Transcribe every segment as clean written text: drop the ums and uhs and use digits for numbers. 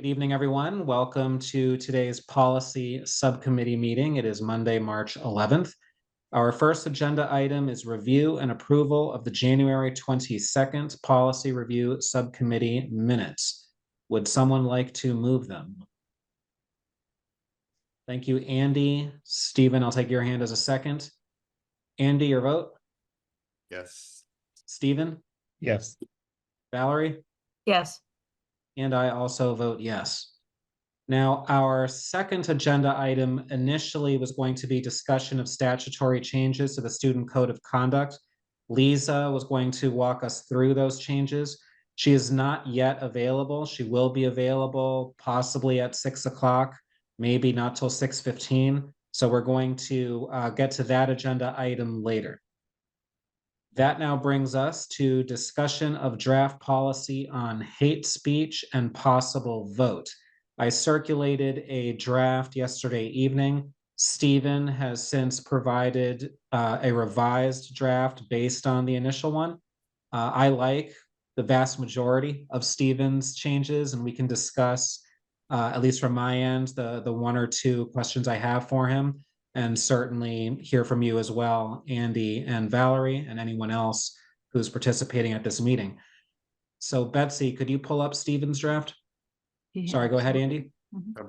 Good evening, everyone. Welcome to today's policy subcommittee meeting. It is Monday, March 11th. Our first agenda item is review and approval of the January 22nd policy review subcommittee minutes. Would someone like to move them? Thank you, Andy. Stephen, I'll take your hand as a second. Andy, your vote? Yes. Stephen? Yes. Valerie? Yes. And I also vote yes. Now, our second agenda item initially was going to be discussion of statutory changes to the Student Code of Conduct. Lisa was going to walk us through those changes. She is not yet available. She will be available possibly at 6 o'clock, maybe not till 6:15. So we're going to get to that agenda item later. That now brings us to discussion of draft policy on hate speech and possible vote. I circulated a draft yesterday evening. Stephen has since provided a revised draft based on the initial one. I like the vast majority of Stephen's changes, and we can discuss, at least from my end, the one or two questions I have for him, and certainly hear from you as well, Andy and Valerie, and anyone else who's participating at this meeting. So Betsy, could you pull up Stephen's draft? Yeah. Sorry, go ahead, Andy.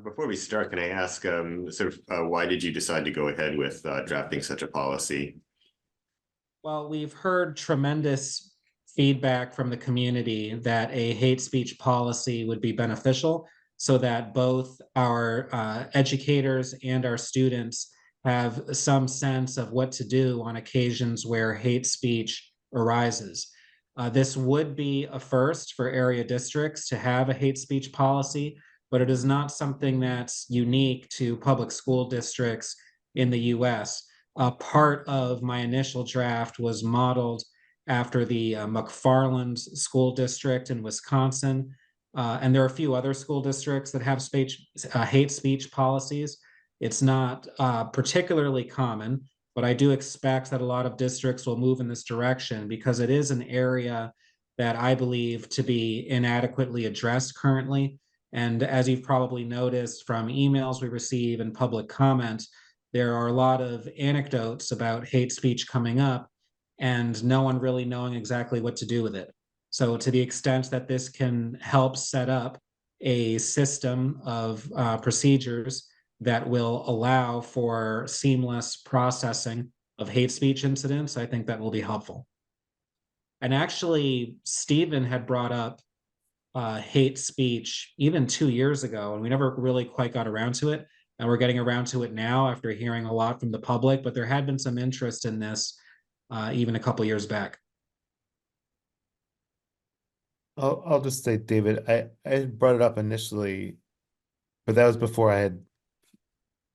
Before we start, can I ask why did you decide to go ahead with drafting such a policy? Well, we've heard tremendous feedback from the community that a hate speech policy would be beneficial so that both our educators and our students have some sense of what to do on occasions where hate speech arises. This would be a first for area districts to have a hate speech policy, but it is not something that's unique to public school districts in the US. Part of my initial draft was modeled after the McFarland School District in Wisconsin. And there are a few other school districts that have hate speech policies. It's not particularly common, but I do expect that a lot of districts will move in this direction because it is an area that I believe to be inadequately addressed currently. And as you've probably noticed from emails we receive and public comment, there are a lot of anecdotes about hate speech coming up and no one really knowing exactly what to do with it. So to the extent that this can help set up a system of procedures that will allow for seamless processing of hate speech incidents, I think that will be helpful. And actually, Stephen had brought up hate speech even 2 years ago, and we never really quite got around to it. And we're getting around to it now after hearing a lot from the public, but there had been some interest in this even a couple years back. I'll just say, David, I brought it up initially, but that was before I had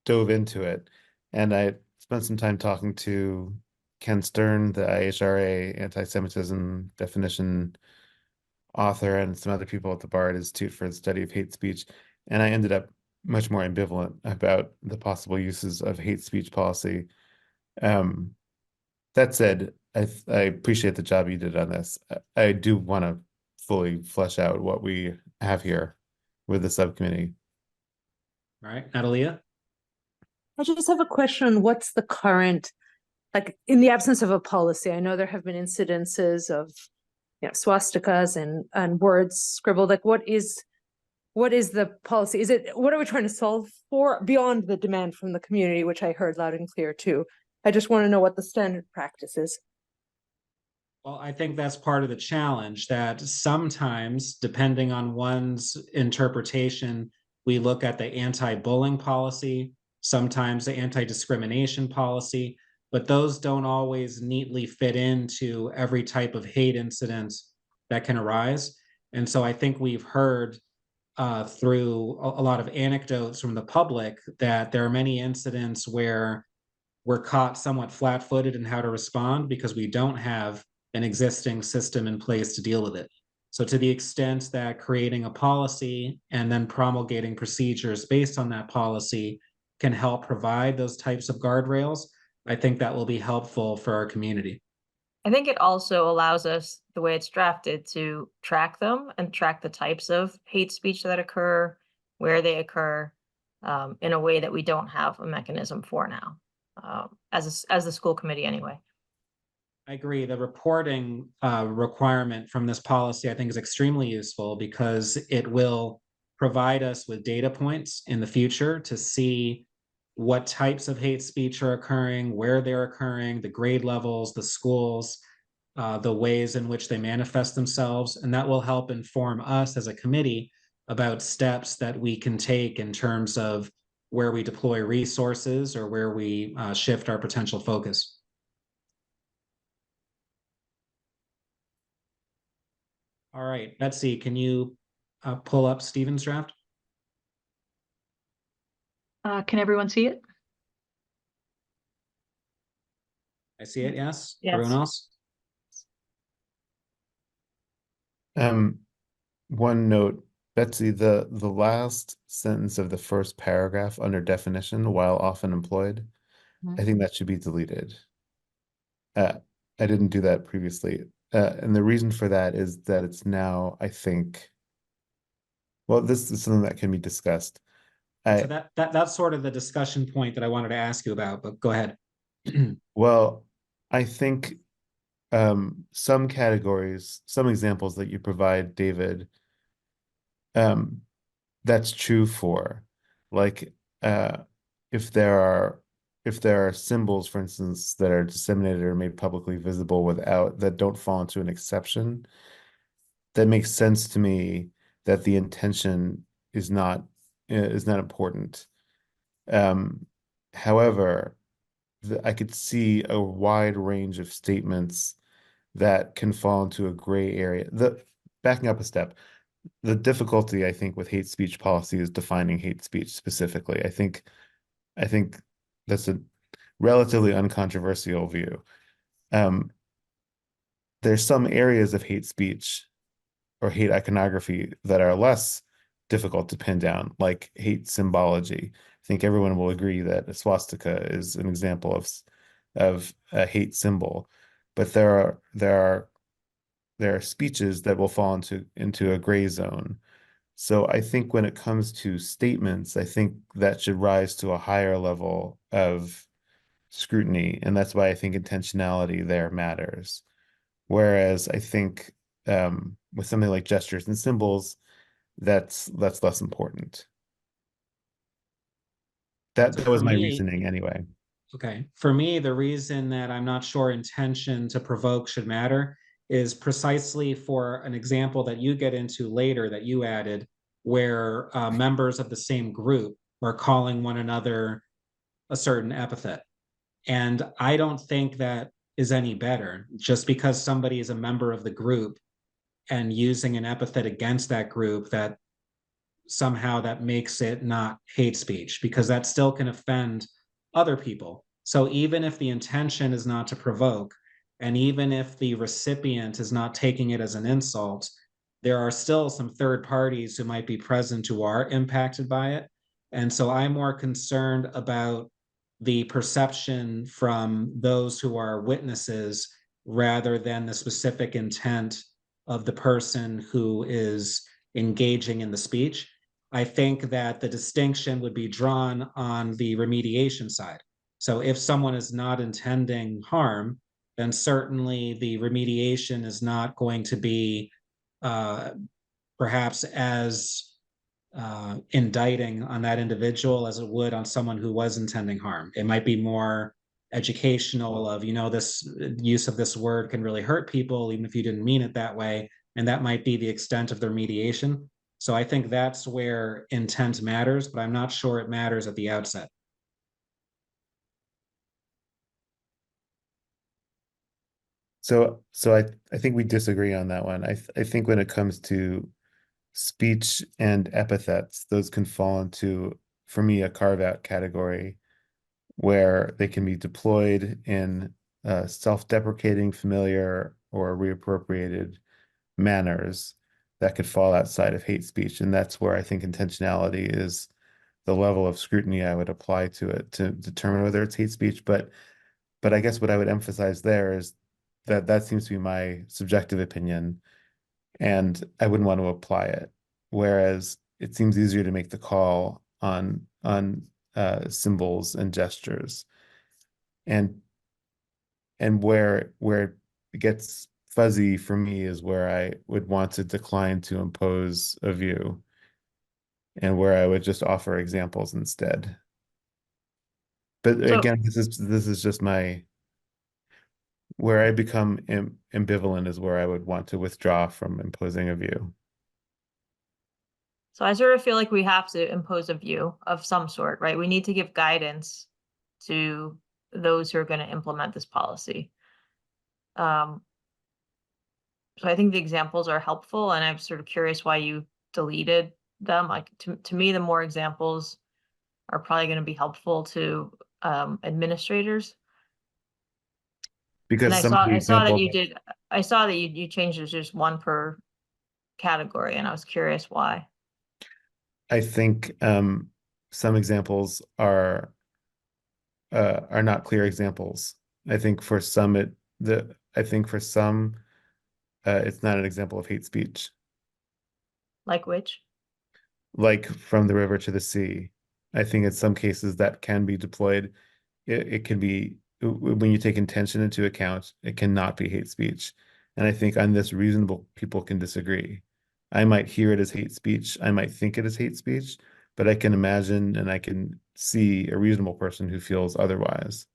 dove into it. And I spent some time talking to Ken Stern, the IHRA anti-Semitism definition author, and some other people at the Bar Institute for the Study of Hate Speech. And I ended up much more ambivalent about the possible uses of hate speech policy. That said, I appreciate the job you did on this. I do want to fully flesh out what we have here with the subcommittee. All right, Natalia? I just have a question on what's the current, like in the absence of a policy, I know there have been incidences of swastikas and words scribbled. Like what is the policy? What are we trying to solve for beyond the demand from the community, which I heard loud and clear too? I just want to know what the standard practice is. Well, I think that's part of the challenge, that sometimes, depending on one's interpretation, we look at the anti-bullying policy, sometimes the anti-discrimination policy, but those don't always neatly fit into every type of hate incident that can arise. And so I think we've heard through a lot of anecdotes from the public that there are many incidents where we're caught somewhat flat-footed in how to respond because we don't have an existing system in place to deal with it. So to the extent that creating a policy and then promulgating procedures based on that policy can help provide those types of guardrails, I think that will be helpful for our community. I think it also allows us, the way it's drafted, to track them and track the types of hate speech that occur where they occur, in a way that we don't have a mechanism for now, as the school committee anyway. I agree. The reporting requirement from this policy, I think, is extremely useful because it will provide us with data points in the future to see what types of hate speech are occurring, where they're occurring, the grade levels, the schools, the ways in which they manifest themselves. And that will help inform us as a committee about steps that we can take in terms of where we deploy resources or where we shift our potential focus. All right, Betsy, can you pull up Stephen's draft? Can everyone see it? I see it, yes? Yes. Everyone else? One note, Betsy, the last sentence of the first paragraph under definition, while often employed, I think that should be deleted. I didn't do that previously. And the reason for that is that it's now, I think, well, this is something that can be discussed. So that's sort of the discussion point that I wanted to ask you about, but go ahead. Well, I think some categories, some examples that you provide, David, that's true for. Like if there are symbols, for instance, that are disseminated or made publicly visible without that don't fall into an exception, that makes sense to me that the intention is not important. However, I could see a wide range of statements that can fall into a gray area. Backing up a step, the difficulty I think with hate speech policy is defining hate speech specifically. I think that's a relatively uncontroversial view. There's some areas of hate speech or hate iconography that are less difficult to pin down, like hate symbology. I think everyone will agree that a swastika is an example of a hate symbol, but there are speeches that will fall into a gray zone. So I think when it comes to statements, I think that should rise to a higher level of scrutiny, and that's why I think intentionality there matters. Whereas I think with something like gestures and symbols, that's less important. That So was for my me, reasoning anyway. okay, for me, the reason that I'm not sure intention to provoke should matter is precisely for an example that you get into later that you added, where members of the same group are calling one another a certain epithet. And I don't think that is any better. Just because somebody is a member of the group and using an epithet against that group, that somehow that makes it not hate speech, because that still can offend other people. So even if the intention is not to provoke, and even if the recipient is not taking it as an insult, there are still some third parties who might be present who are impacted by it. And so I'm more concerned about the perception from those who are witnesses rather than the specific intent of the person who is engaging in the speech. I think that the distinction would be drawn on the remediation side. So if someone is not intending harm, then certainly the remediation is not going to be perhaps as indicting on that individual as it would on someone who was intending harm. It might be more educational of, this use of this word can really hurt people, even if you didn't mean it that way. And that might be the extent of the remediation. So I think that's where intent matters, but I'm not sure it matters at the outset. So I think we disagree on that one. I think when it comes to speech and epithets, those can fall into, for me, a carve-out category where they can be deployed in self-deprecating, familiar, or reappropriated manners that could fall outside of hate speech. And that's where I think intentionality is the level of scrutiny I would apply to it to determine whether it's hate speech. But I guess what I would emphasize there is that seems to be my subjective opinion, and I wouldn't want to apply it. Whereas it seems easier to make the call on symbols and gestures. And where it gets fuzzy for me is where I would want to decline to impose a view, and where I would just offer examples instead. But So- again, this is just where I become ambivalent is where I would want to withdraw from imposing a view. So I sort of feel like we have to impose a view of some sort, right? We need to give guidance to those who are going to implement this policy. So I think the examples are helpful, and I'm sort of curious why you deleted them. Like to me, the more examples are probably going to be helpful to administrators. Because And I some of the saw that examples, you did. I saw that you changed it to just one per category, and I was curious why. I think some examples are not clear examples. I think for some it's not an example of hate speech. Like which? Like from the river to the sea. I think in some cases that can be deployed. It can be, when you take intention into account, it cannot be hate speech. And I think on this reasonable people can disagree. I might hear it as hate speech. I might think it is hate speech, but I can imagine and I can see a reasonable person who feels otherwise.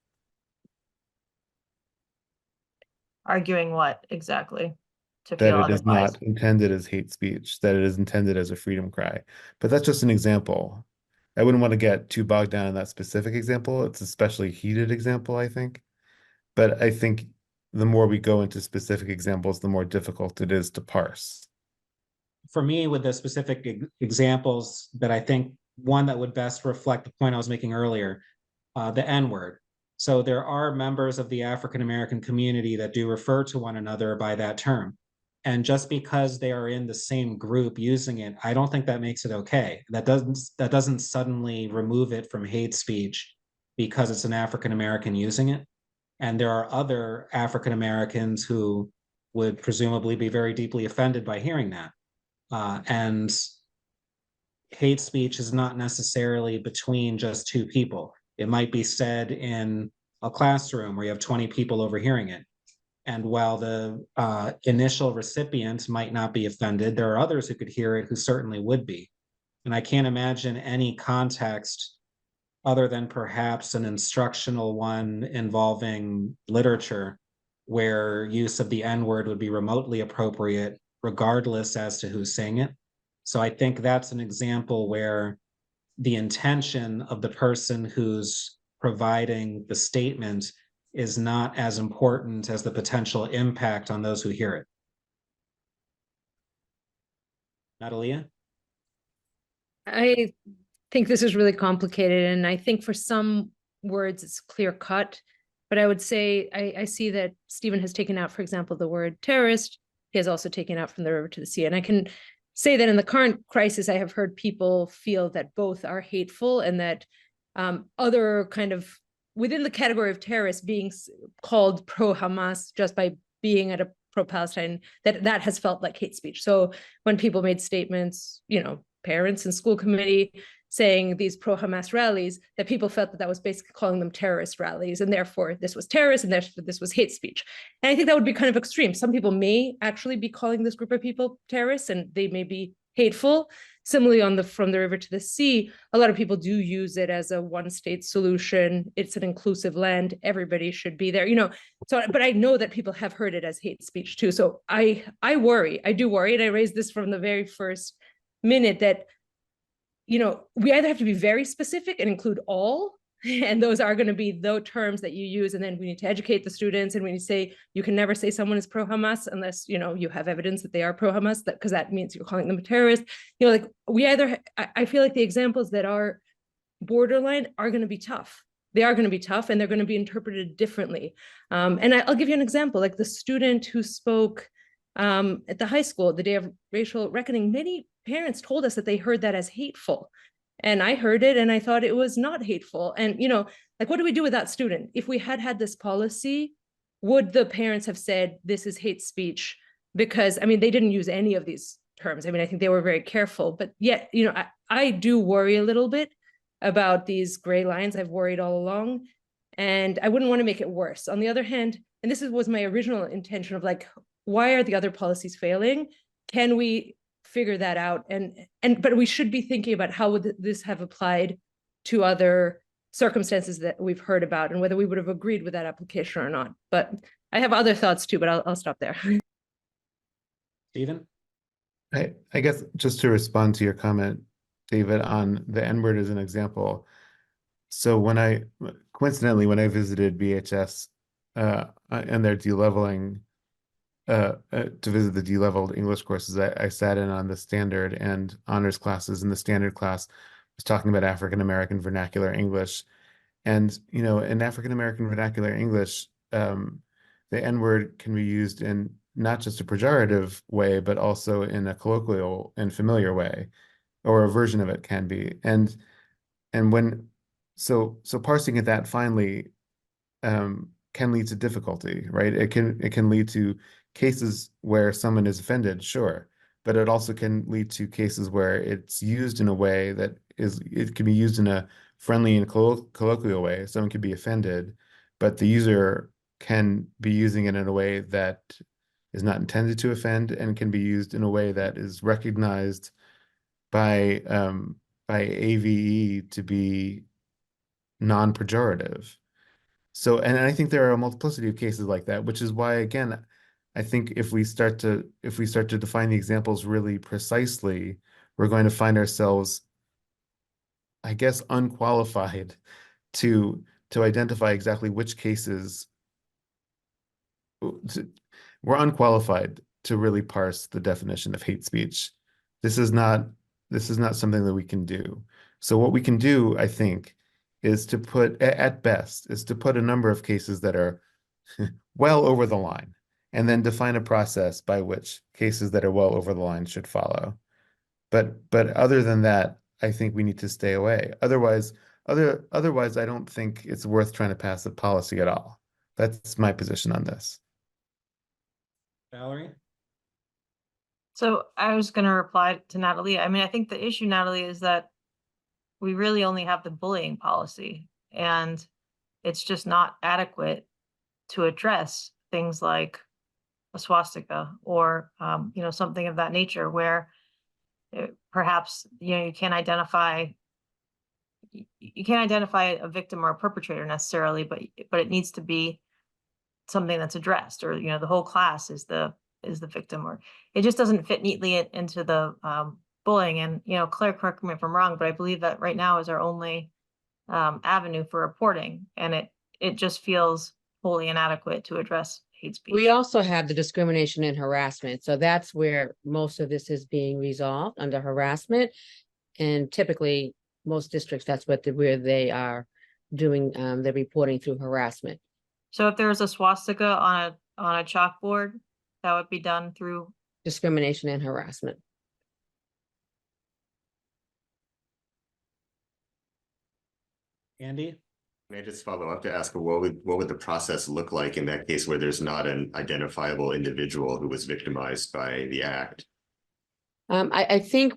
Arguing what exactly? To That feel it is otherwise. not intended as hate speech, that it is intended as a freedom cry. But that's just an example. I wouldn't want to get too bogged down in that specific example. It's a especially heated example, I think. But I think the more we go into specific examples, the more difficult it is to parse. For me, with the specific examples, that I think one that would best reflect the point I was making earlier, the N-word. So there are members of the African American community that do refer to one another by that term. And just because they are in the same group using it, I don't think that makes it okay. That doesn't suddenly remove it from hate speech because it's an African American using it. And there are other African Americans who would presumably be very deeply offended by hearing that. And hate speech is not necessarily between just two people. It might be said in a classroom where you have 20 people overhearing it. And while the initial recipient might not be offended, there are others who could hear it who certainly would be. And I can't imagine any context other than perhaps an instructional one involving literature where use of the N-word would be remotely appropriate, regardless as to who's saying it. So I think that's an example where the intention of the person who's providing the statement is not as important as the potential impact on those who hear it. Natalia? I think this is really complicated, and I think for some words it's clear cut, but I would say I see that Stephen has taken out, for example, the word terrorist. He has also taken out from the river to the sea. And I can say that in the current crisis, I have heard people feel that both are hateful, and that other kind of within the category of terrorists being called pro-Hamas just by being at a pro-Palestine, that has felt like hate speech. So when people made statements, parents and school committee saying these pro-Hamas rallies, that people felt that was basically calling them terrorist rallies, and therefore this was terrorist, and therefore this was hate speech. And I think that would be kind of extreme. Some people may actually be calling this group of people terrorists, and they may be hateful. Similarly, from the river to the sea, a lot of people do use it as a one-state solution. It's an inclusive land. Everybody should be there, So, but I know that people have heard it as hate speech too. So I worry. I do worry, and I raised this from the very first minute that, we either have to be very specific and include all, and those are going to be the terms that you use, and then we need to educate the students, and we need to say you can never say someone is pro-Hamas unless you have evidence that they are pro-Hamas, because that means you're calling them a terrorist. I feel like the examples that are borderline are going to be tough. They are going to be tough, and they're going to be interpreted differently. And I'll give you an example, like the student who spoke at the high school the day of racial reckoning. Many parents told us that they heard that as hateful, and I heard it and I thought it was not hateful. And what do we do with that student? If we had this policy, would the parents have said this is hate speech? Because they didn't use any of these terms. I mean, I think they were very careful, but yet, you know, I do worry a little bit about these gray lines. I've worried all along, and I wouldn't want to make it worse. On the other hand, and this was my original intention of like, why are the other policies failing? Can we figure that out? But we should be thinking about how would this have applied to other circumstances that we've heard about, and whether we would have agreed with that application or not. But I have other thoughts too, but I'll stop there. Stephen? I guess just to respond to your comment, David, on the N-word as an example. So coincidentally, when I visited BHS and their deleveling, to visit the deleveled English courses, I sat in on the standard and honors classes, and the standard class was talking about African American vernacular English. And, you know, in African American vernacular English, the N-word can be used in not just a pejorative way, but also in a colloquial and familiar way, or a version of it can be. And so parsing it that finely can lead to difficulty, right? It can lead to cases where someone is offended, sure, but it also can lead to cases where it's used in a way that it can be used in a friendly and colloquial way. Someone could be offended, but the user can be using it in a way that is not intended to offend, and can be used in a way that is recognized by AVE to be non-pejorative. So, and I think there are a multiplicity of cases like that, which is why, again, I think if we start to define the examples really precisely, we're going to find ourselves, I guess, unqualified to identify exactly which cases. We're unqualified to really parse the definition of hate speech. This is not something that we can do. So what we can do, I think, is to put, at best, a number of cases that are well over the line, and then define a process by which cases that are well over the line should follow. But other than that, I think we need to stay away. Otherwise, I don't think it's worth trying to pass a policy at all. That's my position on this. Valerie? So I was going to reply to Natalie. I mean, I think the issue, Natalie, is that we really only have the bullying policy, and it's just not adequate to address things like a swastika or, you know, something of that nature, where perhaps, you know, you can't identify a victim or a perpetrator necessarily, but it needs to be something that's addressed, or, you know, the whole class is the victim, or it just doesn't fit neatly into the bullying. And, you know, Claire, correct me if I'm wrong, but I believe that right now is our only avenue for reporting, and it just feels wholly inadequate to address hate speech. We also have the discrimination and harassment. So that's where most of this is being resolved, under harassment. And typically most districts, that's where they are doing the reporting through harassment. So if there was a swastika on a chalkboard, that would be done through Discrimination and harassment. Andy? May I just follow up to ask, what would the process look like in that case where there's not an identifiable individual who was victimized by the act? I think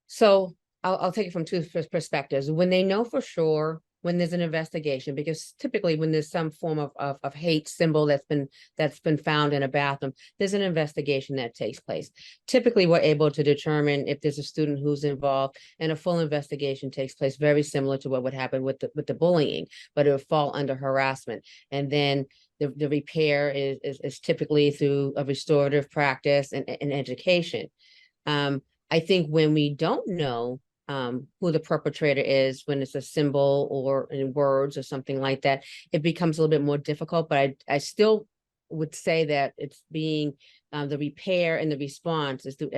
so I'll take it from two perspectives. When they know for sure, when there's an investigation, because typically when there's some form of hate symbol that's been found in a bathroom, there's an investigation that takes place. Typically, we're able to determine if there's a student who's involved, and a full investigation takes place, very similar to what would happen with the bullying, but it would fall under harassment. And then the repair is typically through a restorative practice and education. I think when we don't know who the perpetrator is, when it's a symbol or in words or something like that, it becomes a little bit more difficult. But I still would say that it's being the repair and the response is through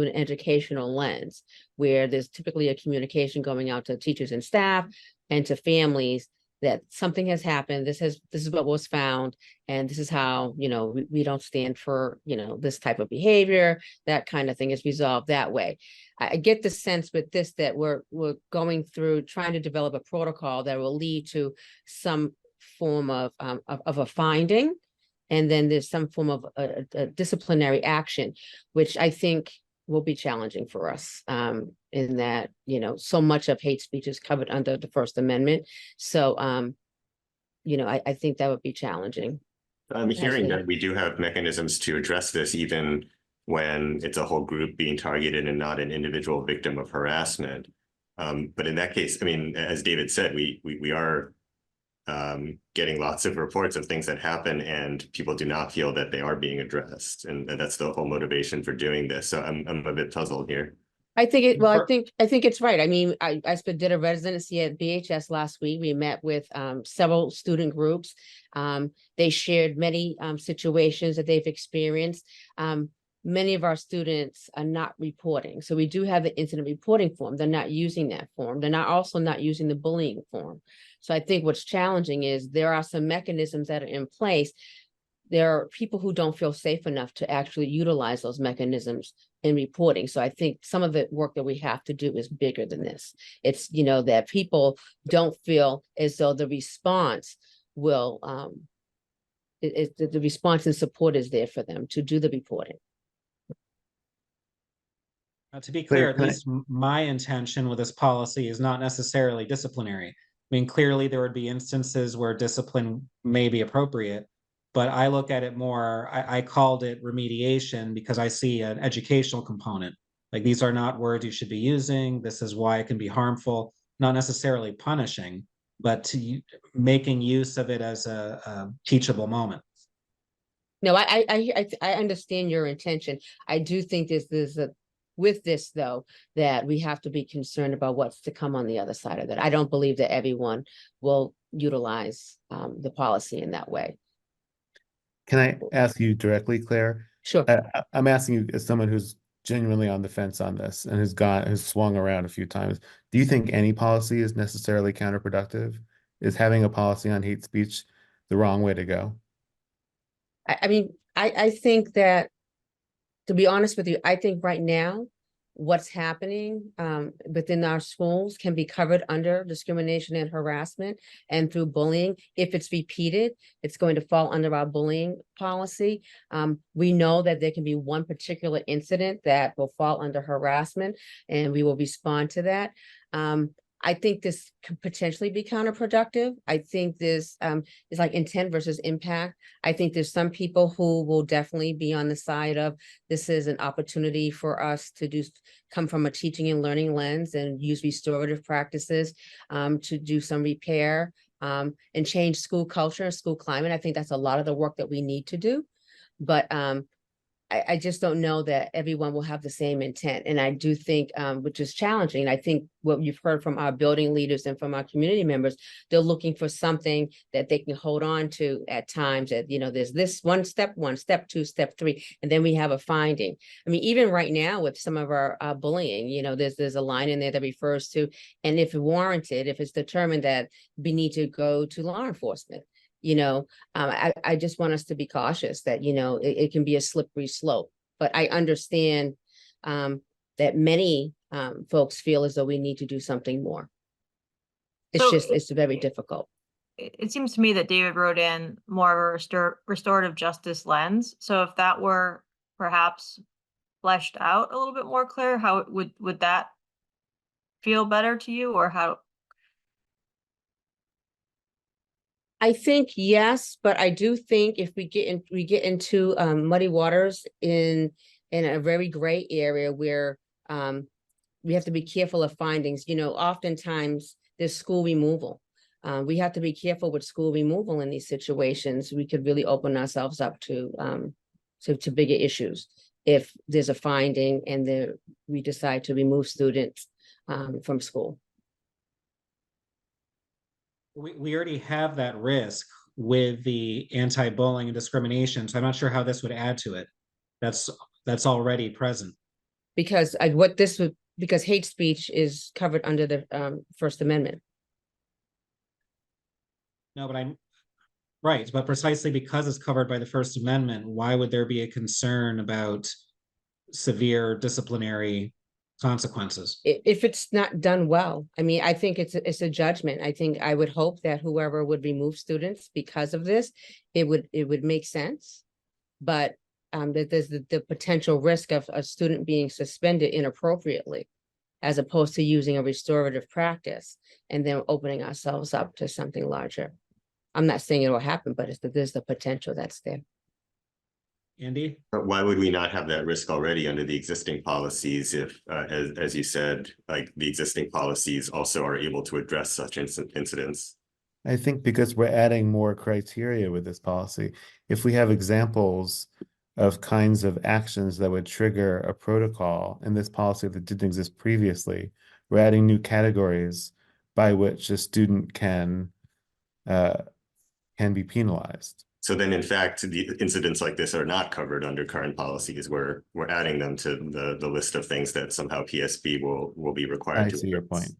an educational lens, where there's typically a communication going out to teachers and staff and to families that something has happened. This is what was found, and this is how, you know, we don't stand for, you know, this type of behavior. That kind of thing is resolved that way. I get the sense with this that we're going through trying to develop a protocol that will lead to some form of a finding, and then there's some form of a disciplinary action, which I think will be challenging for us, in that, you know, so much of hate speech is covered under the First Amendment. So, you know, I think that would be challenging. I'm hearing Absolutely. that we do have mechanisms to address this even when it's a whole group being targeted and not an individual victim of harassment. But in that case, I mean, as David said, we are getting lots of reports of things that happen and people do not feel that they are being addressed. And that's the whole motivation for doing this. So I'm a bit puzzled here. I think it, well, For- I think it's right. I mean, I did a residency at BHS last week. We met with several student groups. They shared many situations that they've experienced. Many of our students are not reporting. So we do have the incident reporting form. They're not using that form. They're also not using the bullying form. So I think what's challenging is there are some mechanisms that are in place. There are people who don't feel safe enough to actually utilize those mechanisms in reporting. So I think some of the work that we have to do is bigger than this. It's, you know, that people don't feel as though the response will, the response and support is there for them to do the reporting. To be clear, at can I- least my intention with this policy is not necessarily disciplinary. I mean, clearly there would be instances where discipline may be appropriate, but I look at it more, I called it remediation because I see an educational component. Like, these are not words you should be using. This is why it can be harmful, not necessarily punishing, but making use of it as a teachable moment. No, I understand your intention. I do think there's a, with this though, that we have to be concerned about what's to come on the other side of that. I don't believe that everyone will utilize the policy in that way. Can I ask you directly, Claire? Sure. I'm asking you as someone who's genuinely on the fence on this and has swung around a few times. Do you think any policy is necessarily counterproductive? Is having a policy on hate speech the wrong way to go? I mean, I think that, to be honest with you, I think right now, what's happening within our schools can be covered under discrimination and harassment and through bullying. If it's repeated, it's going to fall under our bullying policy. We know that there can be one particular incident that will fall under harassment, and we will respond to that. I think this could potentially be counterproductive. I think this is like intent versus impact. I think there's some people who will definitely be on the side of this is an opportunity for us to come from a teaching and learning lens and use restorative practices to do some repair and change school culture and school climate. I think that's a lot of the work that we need to do. But I just don't know that everyone will have the same intent. And I do think, which is challenging, I think what you've heard from our building leaders and from our community members, they're looking for something that they can hold on to at times that, you know, there's this step 2, step 3, and then we have a finding. I mean, even right now with some of our bullying, you know, there's a line in there that refers to, and if warranted, if it's determined that we need to go to law enforcement. You know, I just want us to be cautious that, you know, it can be a slippery slope. But I understand that many folks feel as though we need to do something more. It's very difficult. It seems to me that David wrote in more of a restorative justice lens. So if that were perhaps fleshed out a little bit more clear, how would that feel better to you, or how? I think yes, but I do think if we get into muddy waters in a very gray area where we have to be careful of findings. You know, oftentimes there's school removal. We have to be careful with school removal in these situations. We could really open ourselves up to bigger issues if there's a finding and we decide to remove students from school. We already have that risk with the anti-bullying and discrimination, so I'm not sure how this would add to it. That's already present. Because because hate speech is covered under the First Amendment. No, but I'm right, but precisely because it's covered by the First Amendment, why would there be a concern about severe disciplinary consequences. If it's not done well. I mean, I think it's a judgment. I think I would hope that whoever would remove students because of this, it would make sense. But that there's the potential risk of a student being suspended inappropriately, as opposed to using a restorative practice and then opening ourselves up to something larger. I'm not saying it will happen, but there's the potential that's there. Andy? But why would we not have that risk already under the existing policies if, as you said, like the existing policies also are able to address such incidents? I think because we're adding more criteria with this policy. If we have examples of kinds of actions that would trigger a protocol in this policy that didn't exist previously, we're adding new categories by which a student can be penalized. So then, in fact, the incidents like this are not covered under current policies. We're adding them to the list of things that somehow PSB will be required I to see your address.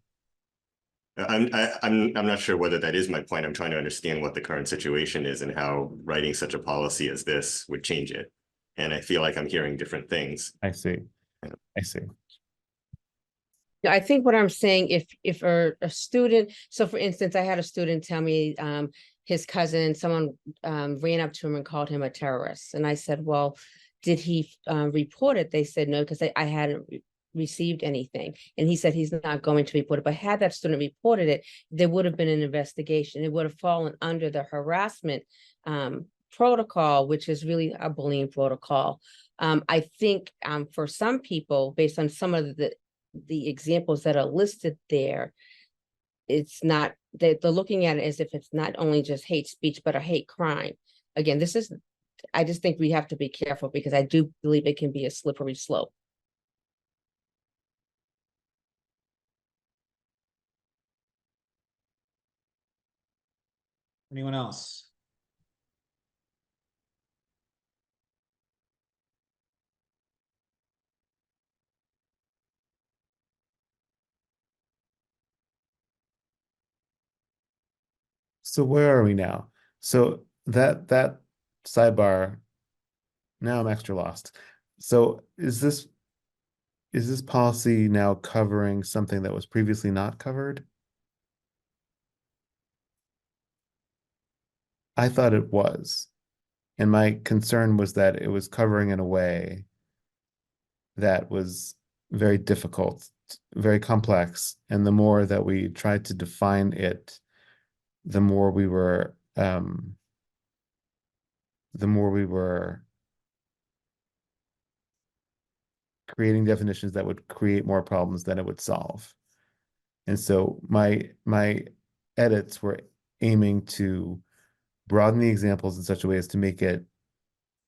point. I'm not sure whether that is my point. I'm trying to understand what the current situation is and how writing such a policy as this would change it. And I feel like I'm hearing different things. I see. I see. I think what I'm saying, if a student, so for instance, I had a student tell me his cousin, someone ran up to him and called him a terrorist. And I said, well, did he report it? They said no, because I hadn't received anything. And he said he's not going to report it. But had that student reported it, there would have been an investigation. It would have fallen under the harassment protocol, which is really a bullying protocol. I think for some people, based on some of the examples that are listed there, it's not, they're looking at it as if it's not only just hate speech, but a hate crime. Again, I just think we have to be careful because I do believe it can be a slippery slope. Anyone else? So where are we now? So that sidebar, now I'm extra lost. So is this policy now covering something that was previously not covered? I thought it was. And my concern was that it was covering in a way that was very difficult, very complex. And the more that we tried to define it, the more we were creating definitions that would create more problems than it would solve. And so my edits were aiming to broaden the examples in such a way as to make it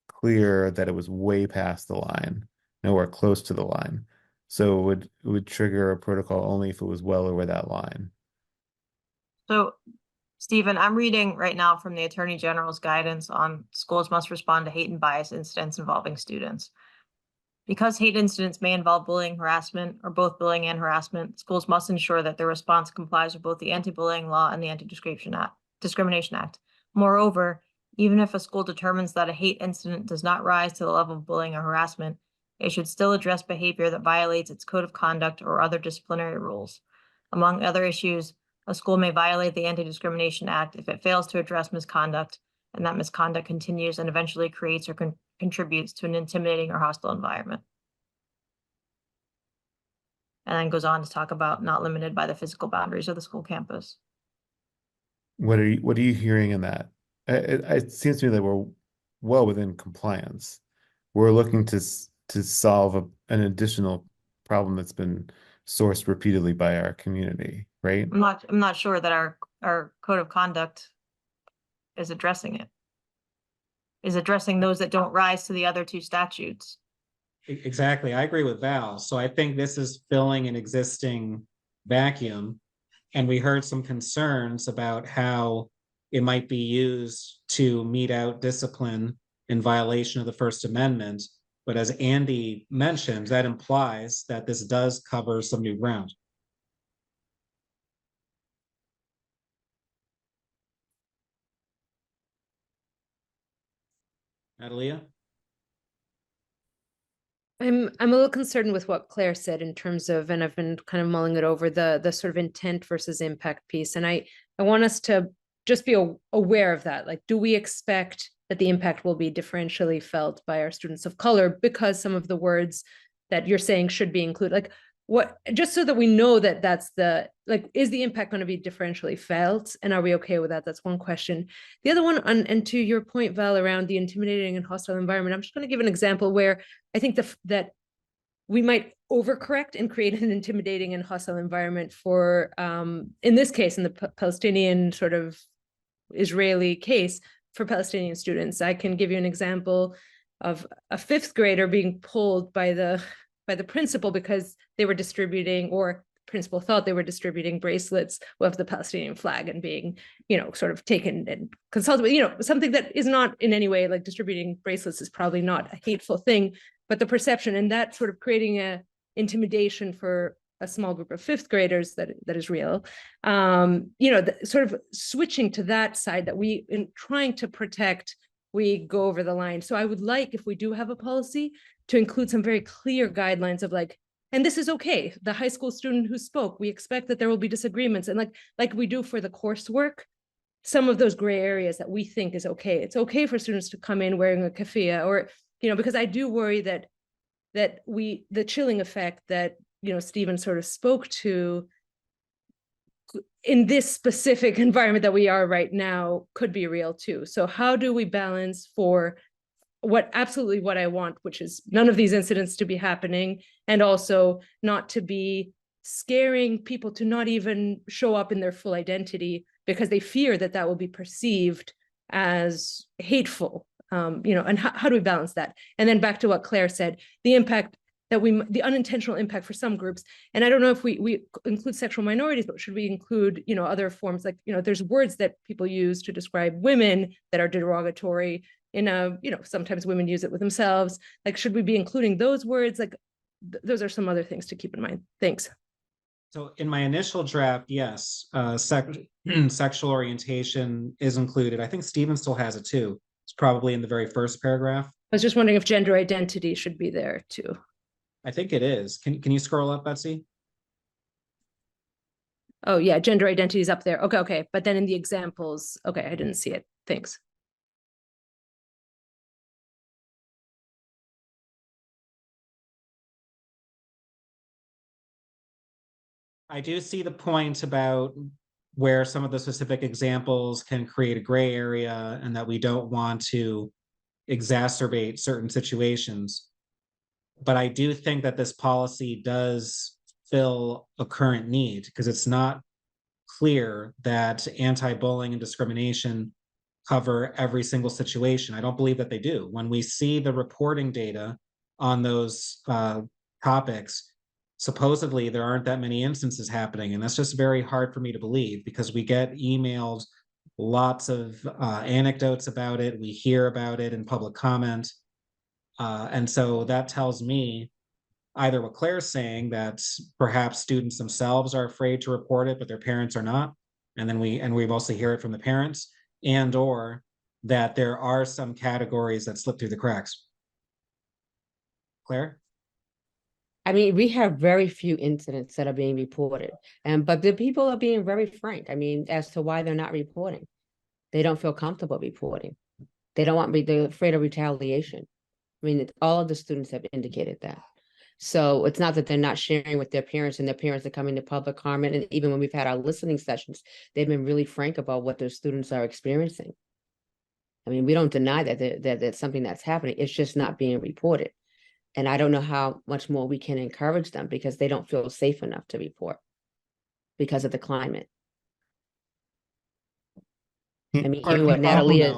clear that it was way past the line, nowhere close to the line. So it would trigger a protocol only if it was well over that line. So, Stephen, I'm reading right now from the Attorney General's guidance on schools must respond to hate and bias incidents involving students. Because hate incidents may involve bullying, harassment, or both bullying and harassment, schools must ensure that their response complies with both the anti-bullying law and the Anti-Discrimination Act. Moreover, even if a school determines that a hate incident does not rise to the level of bullying or harassment, it should still address behavior that violates its code of conduct or other disciplinary rules. Among other issues, a school may violate the Anti-Discrimination Act if it fails to address misconduct, and that misconduct continues and eventually creates or contributes to an intimidating or hostile environment. And then goes on to talk about not limited by the physical boundaries of the school campus. What are you hearing in that? It seems to me that we're well within compliance. We're looking to solve an additional problem that's been sourced repeatedly by our community, right? I'm not sure that our code of conduct is addressing it. Is addressing those that don't rise to the other two statutes. Exactly. I agree with Val. So I think this is filling an existing vacuum. And we heard some concerns about how it might be used to mete out discipline in violation of the First Amendment. But as Andy mentioned, that implies that this does cover some new ground. Natalia? I'm a little concerned with what Claire said in terms of, and I've been kind of mulling it over, the sort of intent versus impact piece. And I want us to just be aware of that. Like, do we expect that the impact will be differentially felt by our students of color because some of the words that you're saying should be included? Like, what, just so that we know that that's the, like, is the impact going to be differentially felt? And are we okay with that? That's one question. The other one, and to your point, Val, around the intimidating and hostile environment, I'm just going to give an example where I think that we might overcorrect and create an intimidating and hostile environment for, in this case, in the Palestinian sort of Israeli case, for Palestinian students. I can give you an example of a fifth grader being pulled by the principal because they were distributing, or principal thought they were distributing, bracelets with the Palestinian flag and being, sort of taken and consulted with, something that is not in any way, like, distributing bracelets is probably not a hateful thing, but the perception, and that sort of creating a intimidation for a small group of fifth graders that is real. Sort of switching to that side, that we, in trying to protect, we go over the line. So I would like, if we do have a policy, to include some very clear guidelines of, like, and this is okay. The high school student who spoke, we expect that there will be disagreements, and like we do for the coursework, some of those gray areas that we think is okay. It's okay for students to come in wearing a keffiyeh, or, because I do worry that the chilling effect that, Stephen sort of spoke to in this specific environment that we are right now could be real too. So how do we balance for what I want, which is none of these incidents to be happening, and also not to be scaring people to not even show up in their full identity because they fear that will be perceived as hateful. And how do we balance that? And then back to what Claire said, the impact that the unintentional impact for some groups. And I don't know if we include sexual minorities, but should we include, other forms, like, there's words that people use to describe women that are derogatory sometimes women use it with themselves. Like, should we be including those words? Like, those are some other things to keep in mind. Thanks. So in my initial draft, yes, sexual orientation is included. I think Stephen still has it too. It's probably in the very first paragraph. I was just wondering if gender identity should be there too. I think it is. Can you scroll up, Betsy? Oh yeah, gender identity is up there. Okay. But then in the examples, okay, I didn't see it. Thanks. I do see the point about where some of the specific examples can create a gray area and that we don't want to exacerbate certain situations. But I do think that this policy does fill a current need, because it's not clear that anti-bullying and discrimination cover every single situation. I don't believe that they do. When we see the reporting data on those topics, supposedly there aren't that many instances happening. And that's just very hard for me to believe, because we get emailed lots of anecdotes about it. We hear about it in public comment. And so that tells me either what Claire's saying, that perhaps students themselves are afraid to report it, but their parents are not. And then we mostly hear it from the parents, and or that there are some categories that slip through the cracks. Claire? I mean, we have very few incidents that are being reported, but the people are being very frank. I mean, as to why they're not reporting. They don't feel comfortable reporting. They don't want me, they're afraid of retaliation. I mean, all of the students have indicated that. So it's not that they're not sharing with their parents, and their parents are coming to public comment. And even when we've had our listening sessions, they've been really frank about what their students are experiencing. I mean, we don't deny that that's something that's happening. It's just not being reported. And I don't know how much more we can encourage them, because they don't feel safe enough to report because of the climate. I mean, even what Natalie is,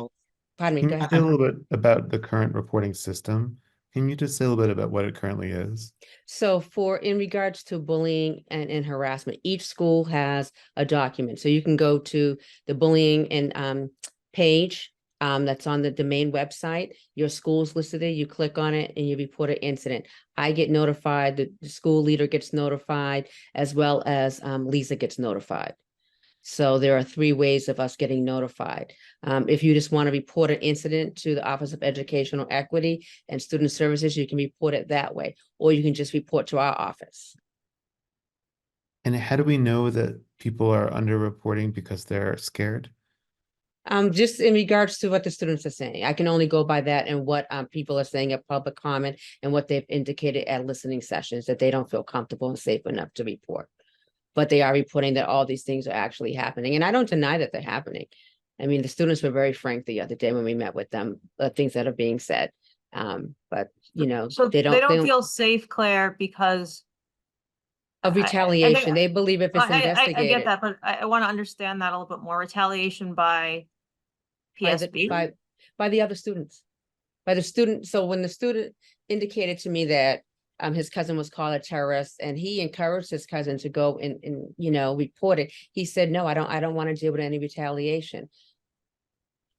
pardon me, Can go you ahead. say a little bit about the current reporting system? Can you just say a little bit about what it currently is? So in regards to bullying and harassment, each school has a document. So you can go to the bullying and page that's on the domain website. Your school's listed there, you click on it and you report an incident. I get notified, the school leader gets notified, as well as Lisa gets notified. So there are 3 ways of us getting notified. If you just want to report an incident to the Office of Educational Equity and Student Services, you can report it that way, or you can just report to our office. And how do we know that people are underreporting because they're scared? Just in regards to what the students are saying, I can only go by that and what people are saying at public comment and what they've indicated at listening sessions, that they don't feel comfortable and safe enough to report. But they are reporting that all these things are actually happening, and I don't deny that they're happening. I mean, the students were very frank the other day when we met with them, things that are being said. But you know, So they don't feel safe, Claire, because of retaliation. They believe if it's I get investigated that, but I want to understand that a little bit more. Retaliation by by PSB? by the other students, by the student. So when the student indicated to me that his cousin was called a terrorist, and he encouraged his cousin to go and you know, report it, he said, no, I don't want to deal with any retaliation.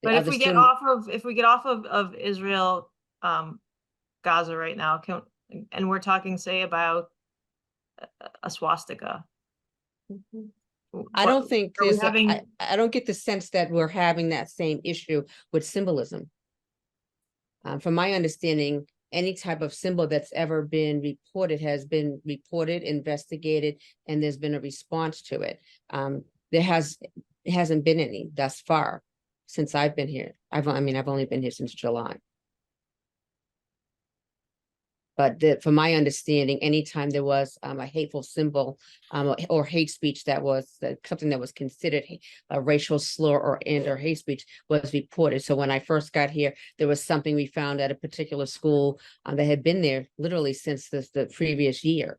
But if we get off of Israel, Gaza right now, and we're talking, say, about a swastika. I don't think are we there's having- I don't get the sense that we're having that same issue with symbolism. From my understanding, any type of symbol that's ever been reported has been reported, investigated, and there's been a response to it. It hasn't been any thus far since I've been here. I've only been here since July. But from my understanding, anytime there was a hateful symbol or hate speech that was something that was considered a racial slur or hate speech was reported. So when I first got here, there was something we found at a particular school that had been there literally since the previous year.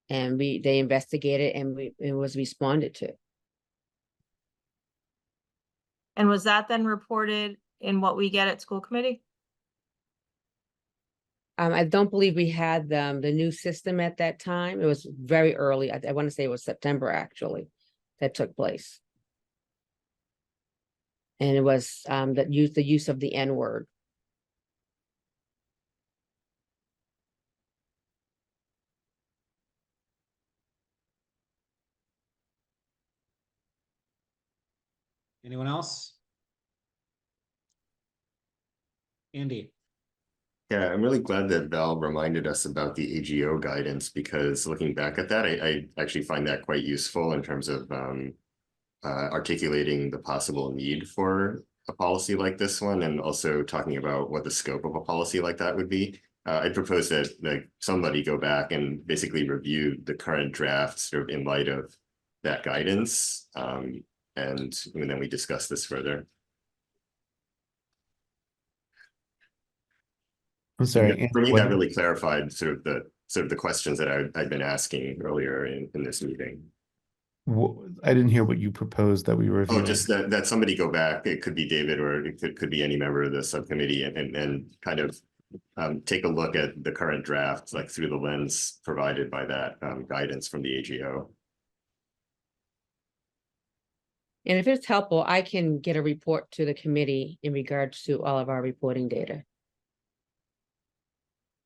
And they investigated, and it was responded to. And was that then reported in what we get at school committee? I don't believe we had the new system at that time. It was very early. I want to say it was September actually that took place. And it was the use of the N-word. Anyone else? Andy? Yeah, I'm really glad that Val reminded us about the AGO guidance, because looking back at that, I actually find that quite useful in terms of articulating the possible need for a policy like this one, and also talking about what the scope of a policy like that would be. I propose that somebody go back and basically review the current draft sort of in light of that guidance, and then we discuss this further. I'm sorry. For me, that really clarified sort of the questions that I'd been asking earlier in this meeting. I didn't hear what you proposed that we review. Oh, just that somebody go back. It could be David, or it could be any member of the subcommittee, and kind of take a look at the current draft, like through the lens provided by that guidance from the AGO. And if it's helpful, I can get a report to the committee in regards to all of our reporting data.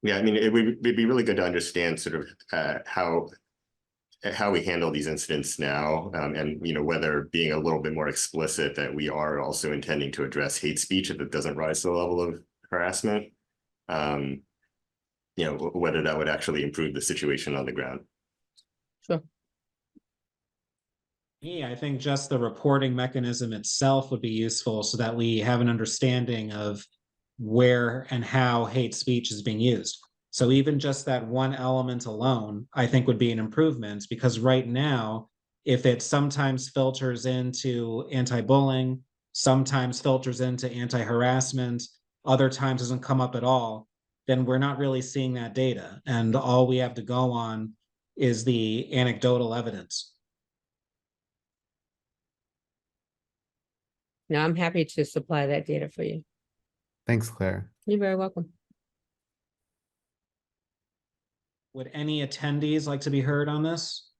Yeah, I mean, it'd be really good to understand sort of how we handle these incidents now, and you know, whether being a little bit more explicit that we are also intending to address hate speech if it doesn't rise to the level of harassment, you know, whether that would actually improve the situation on the ground. Sure. Yeah, I think just the reporting mechanism itself would be useful, so that we have an understanding of where and how hate speech is being used. So even just that one element alone, I think would be an improvement, because right now, if it sometimes filters into anti-bullying, sometimes filters into anti-harassment, other times doesn't come up at all, then we're not really seeing that data. And all we have to go on is the anecdotal evidence. Now, I'm happy to supply that data for you. Thanks, Claire. You're very welcome. Would any attendees like to be heard on this?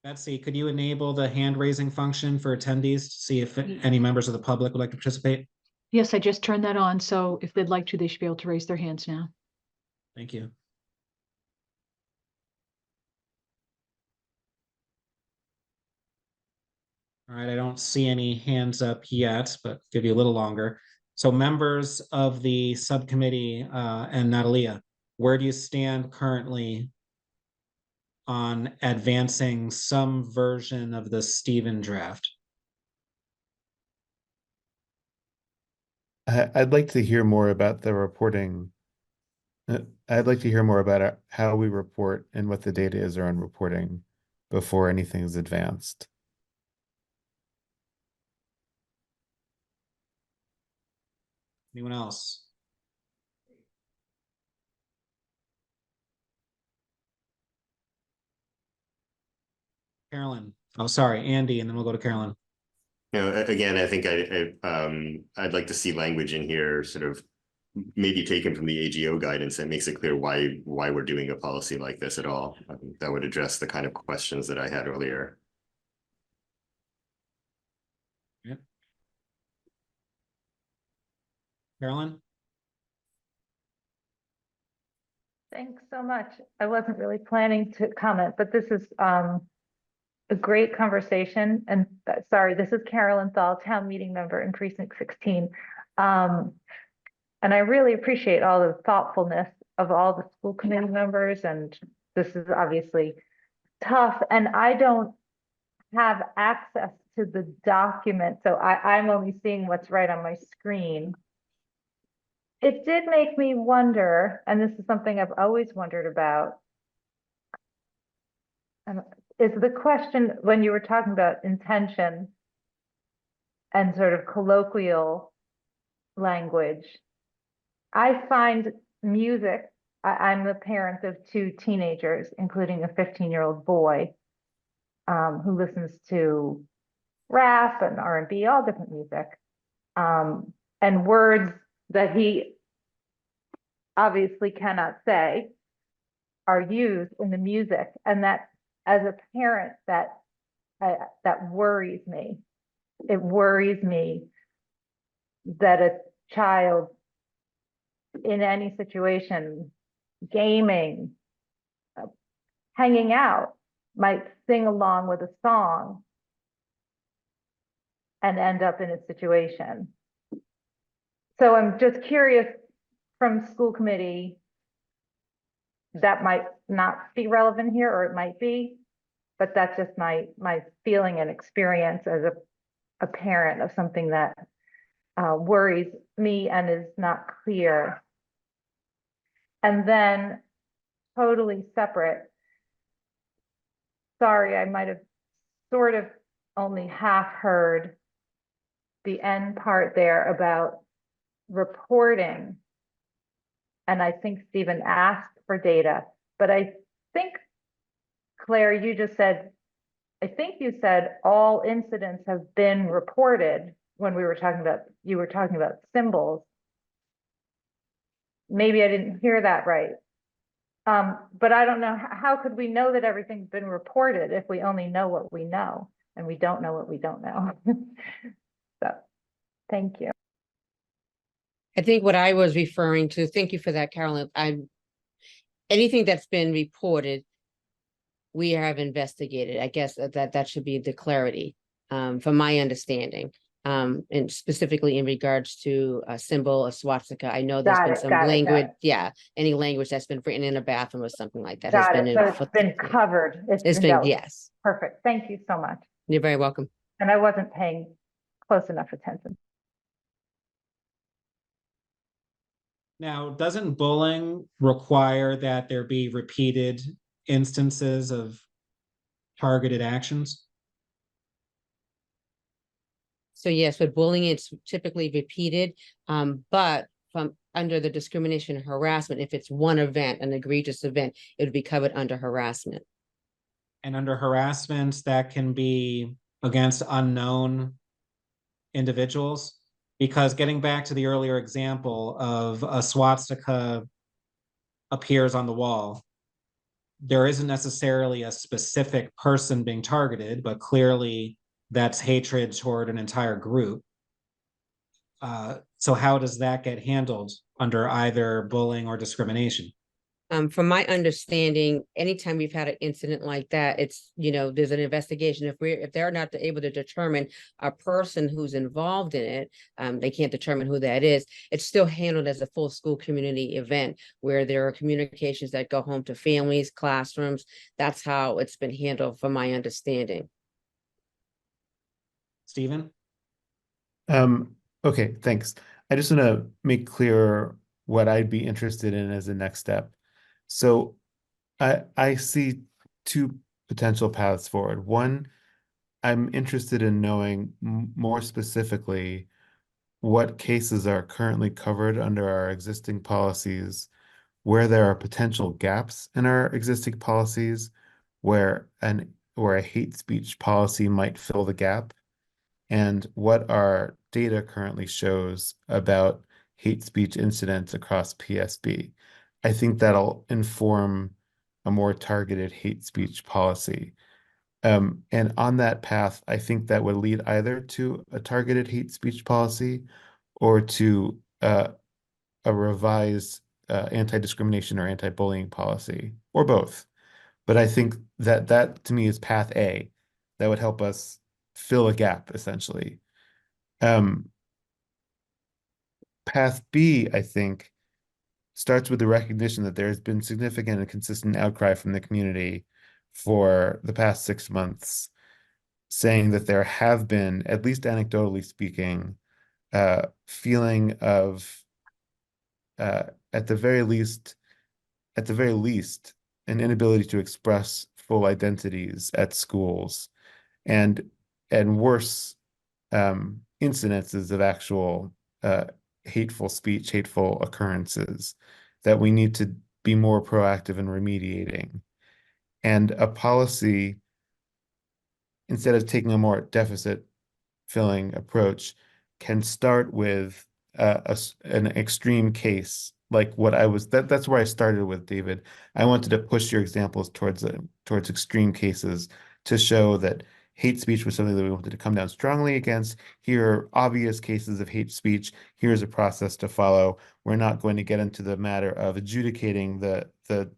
Betsy, could you enable the hand raising function for attendees to see if any members of the public would like to participate? Yes, I just turned that on, so if they'd like to, they should be able to raise their hands now. Thank you. All right, I don't see any hands up yet, but give you a little longer. So members of the subcommittee and Natalia, where do you stand currently on advancing some version of the Stephen draft? I'd like to hear more about the reporting. I'd like to hear more about how we report and what the data is around reporting before anything's advanced. Anyone else? Carolyn. Oh, sorry, Andy, and then we'll go to Carolyn. You know, again, I think I'd like to see language in here sort of maybe taken from the AGO guidance that makes it clear why we're doing a policy like this at all. That would address the kind of questions that I had earlier. Yep. Carolyn? Thanks so much. I wasn't really planning to comment, but this is a great conversation. And sorry, this is Carolyn Thal, town meeting member in precinct 16. And I really appreciate all the thoughtfulness of all the school committee members. And this is obviously tough. And I don't have access to the document, so I'm only seeing what's right on my screen. It did make me wonder, and this is something I've always wondered about, is the question when you were talking about intention and sort of colloquial language. I find music, I'm the parent of 2 teenagers, including a 15-year-old boy who listens to rap and R&B, all different music, and words that he obviously cannot say are used in the music, and that as a parent that worries me. It worries me that a child in any situation, gaming, hanging out, might sing along with a song and end up in a situation. So I'm just curious, from school committee, that might not be relevant here, or it might be, but that's just my feeling and experience as a parent of something that worries me and is not clear. And then totally separate, sorry, I might have sort of only half heard the end part there about reporting. And I think Stephen asked for data, but I think, Claire, you just said, I think you said all incidents have been reported when we were talking about, you were talking about symbols. Maybe I didn't hear that right. But I don't know, how could we know that everything's been reported if we only know what we know and we don't know what we don't know? So, thank you. I think what I was referring to, thank you for that, Carolyn. Anything that's been reported, we have investigated. I guess that should be the clarity, from my understanding. And specifically in regards to a symbol, a swastika. I know there's been some language, any language that's been written in a bathroom or something like that has been. So it's been covered. It's been, yes. Perfect. Thank you so much. You're very welcome. And I wasn't paying close enough attention. Now, doesn't bullying require that there be repeated instances of targeted actions? So yes, with bullying, it's typically repeated, but from under the discrimination and harassment, if it's one event, an egregious event, it would be covered under harassment. And under harassment, that can be against unknown individuals? Because getting back to the earlier example of a swastika appears on the wall, there isn't necessarily a specific person being targeted, but clearly that's hatred toward an entire group. So how does that get handled under either bullying or discrimination? From my understanding, anytime we've had an incident like that, it's, there's an investigation. If they're not able to determine a person who's involved in it, they can't determine who that is. It's still handled as a full school community event where there are communications that go home to families, classrooms. That's how it's been handled, from my understanding. Stephen? Okay, thanks. I just want to make clear what I'd be interested in as a next step. So I see two potential paths forward. One, I'm interested in knowing more specifically what cases are currently covered under our existing policies, where there are potential gaps in our existing policies, where a hate speech policy might fill the gap, and what our data currently shows about hate speech incidents across PSB. I think that'll inform a more targeted hate speech policy. And on that path, I think that would lead either to a targeted hate speech policy or to a revised anti-discrimination or anti-bullying policy, or both. But I think that to me is path A. That would help us fill a gap, essentially. Path B, I think, starts with the recognition that there has been significant and consistent outcry from the community for the past 6 months, saying that there have been, at least anecdotally speaking, feeling of, at the very least, an inability to express full identities at schools, and worse, incidences of actual hateful speech, hateful occurrences that we need to be more proactive in remediating. And a policy, instead of taking a more deficit filling approach, can start with an extreme case like what that's where I started with, David. I wanted to push your examples towards extreme cases to show that hate speech was something that we wanted to come down strongly against. Here are obvious cases of hate speech. Here's a process to follow. We're not going to get into the matter of adjudicating the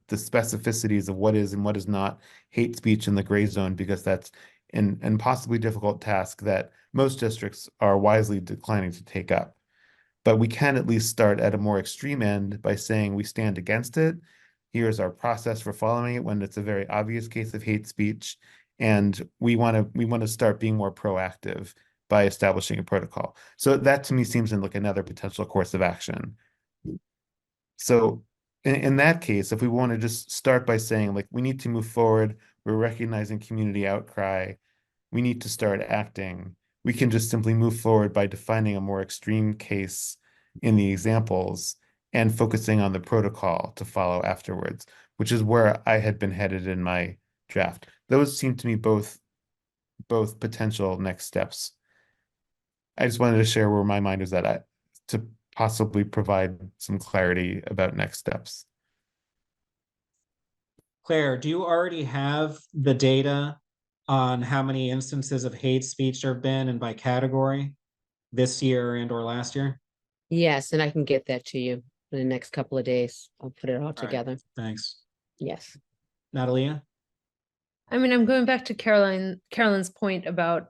specificities of what is and what is not hate speech in the gray zone, because that's an impossibly difficult task that most districts are wisely declining to take up. But we can at least start at a more extreme end by saying we stand against it. Here's our process for following it when it's a very obvious case of hate speech. And we want to start being more proactive by establishing a protocol. So that to me seems like another potential course of action. So in that case, if we want to just start by saying, like, we need to move forward, we're recognizing community outcry, we need to start acting, we can just simply move forward by defining a more extreme case in the examples and focusing on the protocol to follow afterwards, which is where I had been headed in my draft. Those seem to me both potential next steps. I just wanted to share where my mind was at to possibly provide some clarity about next steps. Claire, do you already have the data on how many instances of hate speech there have been and by category this year and or last year? Yes, and I can get that to you in the next couple of days. I'll put it all together. Thanks. Yes. Natalia? I mean, I'm going back to Carolyn's point about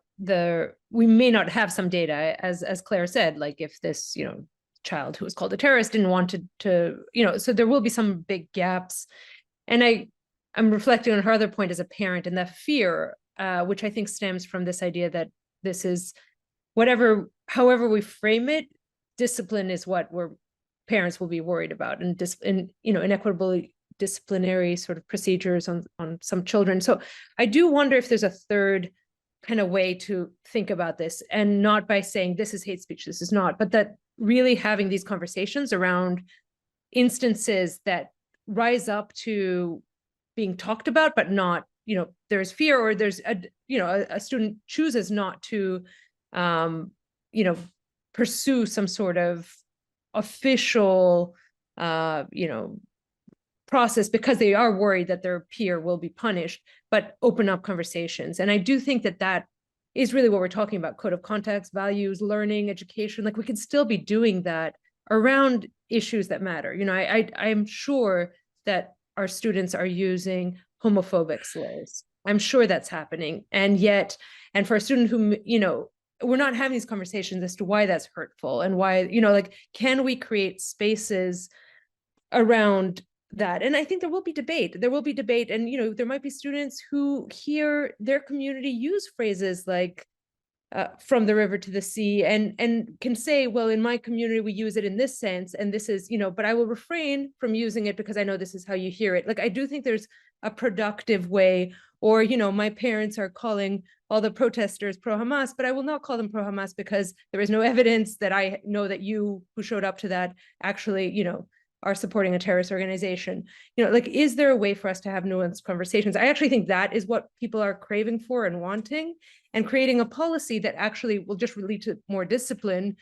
we may not have some data, as Claire said, like if this, child who was called a terrorist didn't want to, so there will be some big gaps. And I'm reflecting on her other point as a parent, and that fear, which I think stems from this idea that this is however we frame it, discipline is what parents will be worried about, and inequitable disciplinary sort of procedures on some children. So I do wonder if there's a third kind of way to think about this, and not by saying this is hate speech, this is not, but that really having these conversations around instances that rise up to being talked about, but not, there's fear, or there's a student chooses not to, pursue some sort of official, process because they are worried that their peer will be punished, but open up conversations. And I do think that is really what we're talking about: code of conduct, values, learning, education. Like, we can still be doing that around issues that matter. I'm sure that our students are using homophobic slurs. I'm sure that's happening. And yet, and for a student who, you know, we're not having these conversations as to why that's hurtful and why, you know, like, can we create spaces around that? And I think there will be debate. There will be debate. And, you know, there might be students who hear their community use phrases like, from the river to the sea, and can say, well, in my community we use it in this sense, and this is, you know, but I will refrain from using it because I know this is how you hear it. Like, I do think there's a productive way. Or, you know, my parents are calling all the protesters pro-Hamas, but I will not call them pro-Hamas because there is no evidence that I know that you who showed up to that actually, you know, are supporting a terrorist organization. You know, like, is there a way for us to have nuanced conversations? I actually think that is what people are craving for and wanting, and creating a policy that actually will just lead to more discipline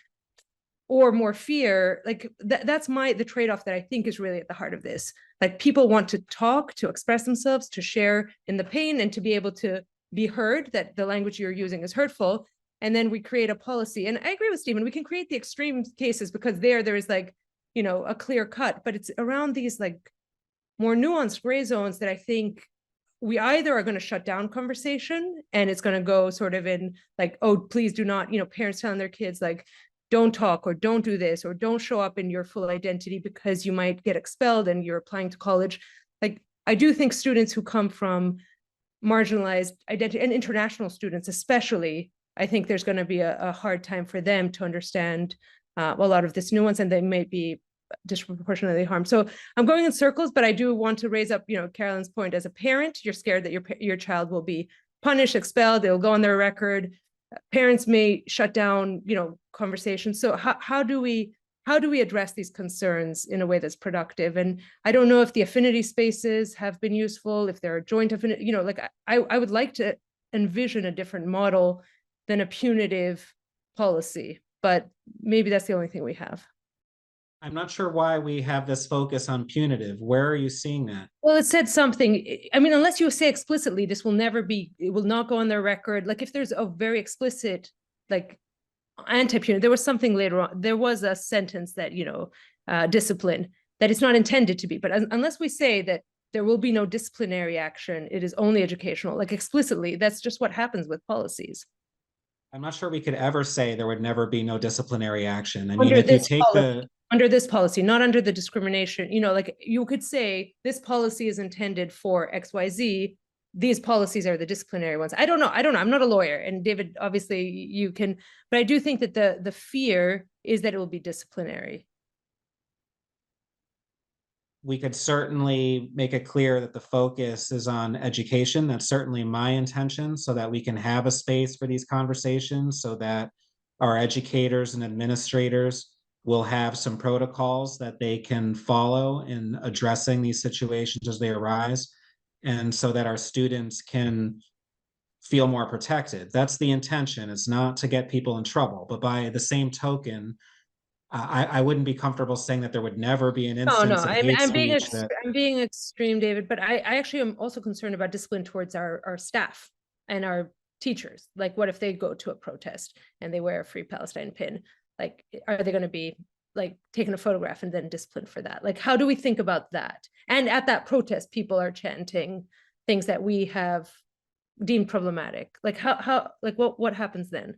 or more fear. Like, that's the trade-off that I think is really at the heart of this. Like, people want to talk, to express themselves, to share in the pain, and to be able to be heard that the language you're using is hurtful. And then we create a policy. And I agree with Stephen, we can create the extreme cases because there is like, you know, a clear cut, but it's around these like more nuanced gray zones that I think we either are going to shut down conversation and it's going to go sort of in like, oh, please do not, you know, parents telling their kids like, don't talk or don't do this or don't show up in your full identity because you might get expelled and you're applying to college. Like, I do think students who come from marginalized identity, and international students especially, I think there's going to be a hard time for them to understand a lot of this nuance, and they may be disproportionately harmed. So I'm going in circles, but I do want to raise up, you know, Carolyn's point. As a parent, you're scared that your child will be punished, expelled, it'll go on their record. Parents may shut down, you know, conversations. So how do we address these concerns in a way that's productive? And I don't know if the affinity spaces have been useful, if there are joint affinity, you know, like I would like to envision a different model than a punitive policy, but maybe that's the only thing we have. I'm not sure why we have this focus on punitive. Where are you seeing that? Well, it said something. I mean, unless you say explicitly, this will never be, it will not go on their record. Like, if there's a very explicit, like, anti-punitive, there was something later on, there was a sentence that, you know, discipline, that it's not intended to be. But unless we say that there will be no disciplinary action, it is only educational, like explicitly, that's just what happens with policies. I'm not sure we could ever say there would never be no disciplinary action. I mean, Under if you this take policy, under this policy, not under the discrimination, you know, like, you could say this policy is intended for XYZ. These policies are the disciplinary ones. I don't know. I'm not a lawyer. And David, obviously you can, but I do think that the fear is that it will be disciplinary. we could certainly make it clear that the focus is on education. That's certainly my intention, so that we can have a space for these conversations, so that our educators and administrators will have some protocols that they can follow in addressing these situations as they arise, and so that our students can feel more protected. That's the intention. It's not to get people in trouble, but by the same token, I wouldn't be comfortable saying that there would never be an Oh, no, instance of hate speech that I'm being extreme, David, but I actually am also concerned about discipline towards our staff and our teachers. Like, what if they go to a protest and they wear a Free Palestine pin? Like, are they going to be like taking a photograph and then disciplined for that? Like, how do we think about that? And at that protest, people are chanting things that we have deemed problematic. Like, like, what happens then?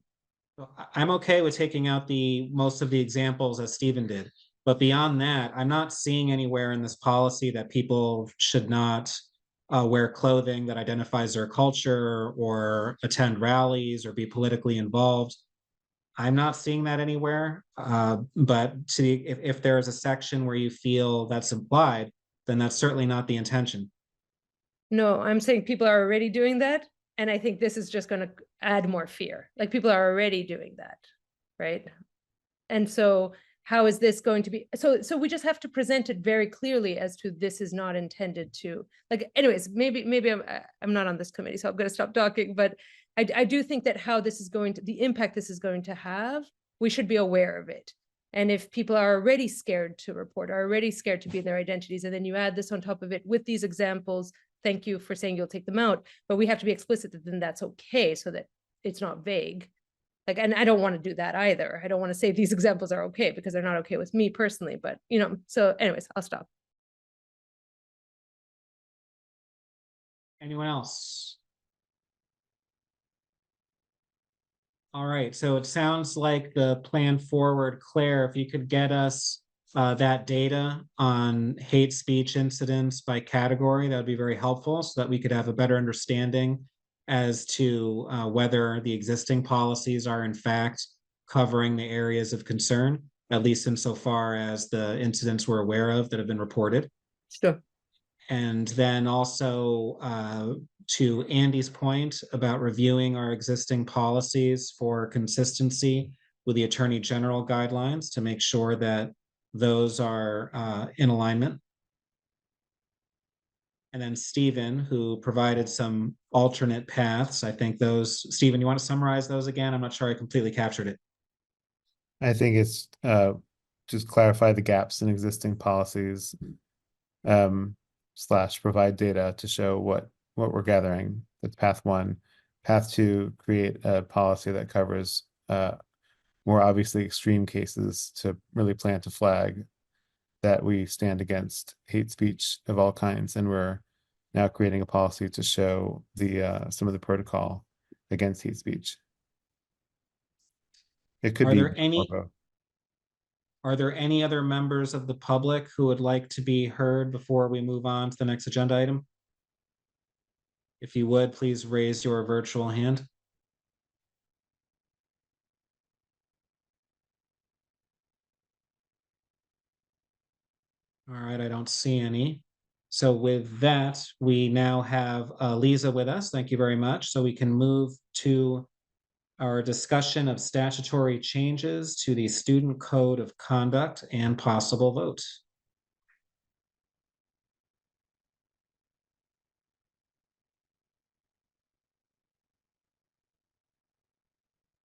I'm okay with taking out most of the examples as Stephen did. But beyond that, I'm not seeing anywhere in this policy that people should not wear clothing that identifies their culture or attend rallies or be politically involved. I'm not seeing that anywhere. But if there is a section where you feel that's implied, then that's certainly not the intention. No, I'm saying people are already doing that. And I think this is just going to add more fear. Like, people are already doing that, right? And so how is this going to be? So we just have to present it very clearly as to this is not intended to, like, anyways, maybe I'm not on this committee, so I'm going to stop talking. But I do think that how this is going to, the impact this is going to have, we should be aware of it. And if people are already scared to report, are already scared to be in their identities, and then you add this on top of it with these examples, thank you for saying you'll take them out, but we have to be explicit that then that's okay, so that it's not vague. Like, and I don't want to do that either. I don't want to say these examples are okay because they're not okay with me personally, but, you know, so anyways, I'll stop. Anyone else? All right, so it sounds like the plan forward, Claire, if you could get us that data on hate speech incidents by category, that would be very helpful so that we could have a better understanding as to whether the existing policies are in fact covering the areas of concern, at least insofar as the incidents we're aware of that have been reported. Sure. And then also to Andy's point about reviewing our existing policies for consistency with the Attorney General guidelines to make sure that those are in alignment. And then Stephen, who provided some alternate paths. I think those, Stephen, you want to summarize those again? I'm not sure I completely captured it. I think it's just clarify the gaps in existing policies, / provide data to show what we're gathering. That's path one. Path two, create a policy that covers more obviously extreme cases to really plant a flag that we stand against hate speech of all kinds, and we're now creating a policy to show the some of the protocol against hate speech. It could Are be there any- more both. Are there any other members of the public who would like to be heard before we move on to the next agenda item? If you would, please raise your virtual hand. All right, I don't see any. So with that, we now have Lisa with us. Thank you very much. So we can move to our discussion of statutory changes to the Student Code of Conduct and possible vote.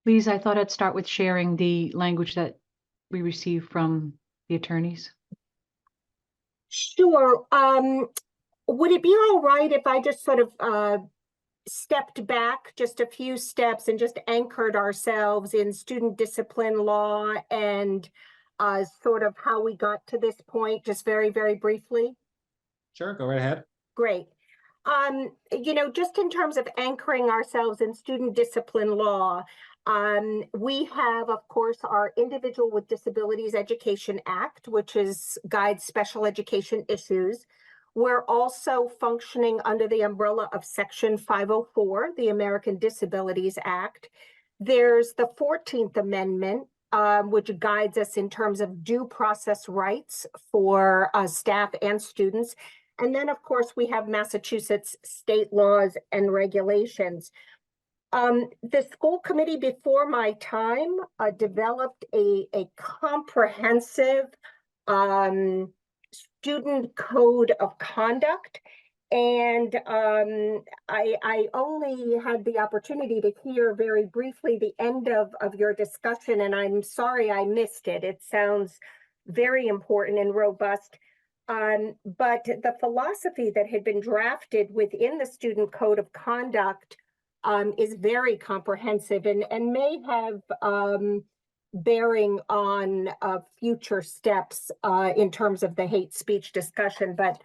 Please, I thought I'd start with sharing the language that we received from the attorneys. Sure. Would it be all right if I just sort of stepped back just a few steps and just anchored ourselves in student discipline law and sort of how we got to this point, just very, very briefly? Sure, go right ahead. Great. You know, just in terms of anchoring ourselves in student discipline law, we have, of course, our Individual with Disabilities Education Act, which guides special education issues. We're also functioning under the umbrella of Section 504, the American Disabilities Act. There's the 14th Amendment, which guides us in terms of due process rights for staff and students. And then, of course, we have Massachusetts state laws and regulations. The school committee before my time developed a comprehensive student code of conduct. And I only had the opportunity to hear very briefly the end of your discussion, and I'm sorry I missed it. It sounds very important and robust. But the philosophy that had been drafted within the Student Code of Conduct is very comprehensive and may have bearing on future steps in terms of the hate speech discussion. But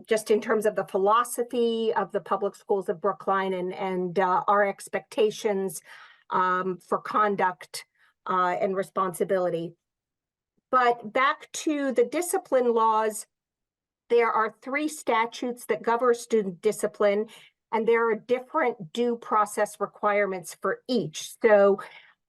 just in terms of the philosophy of the public schools of Brookline and our expectations for conduct and responsibility. But back to the discipline laws, there are 3 statutes that govern student discipline, and there are different due process requirements for each. So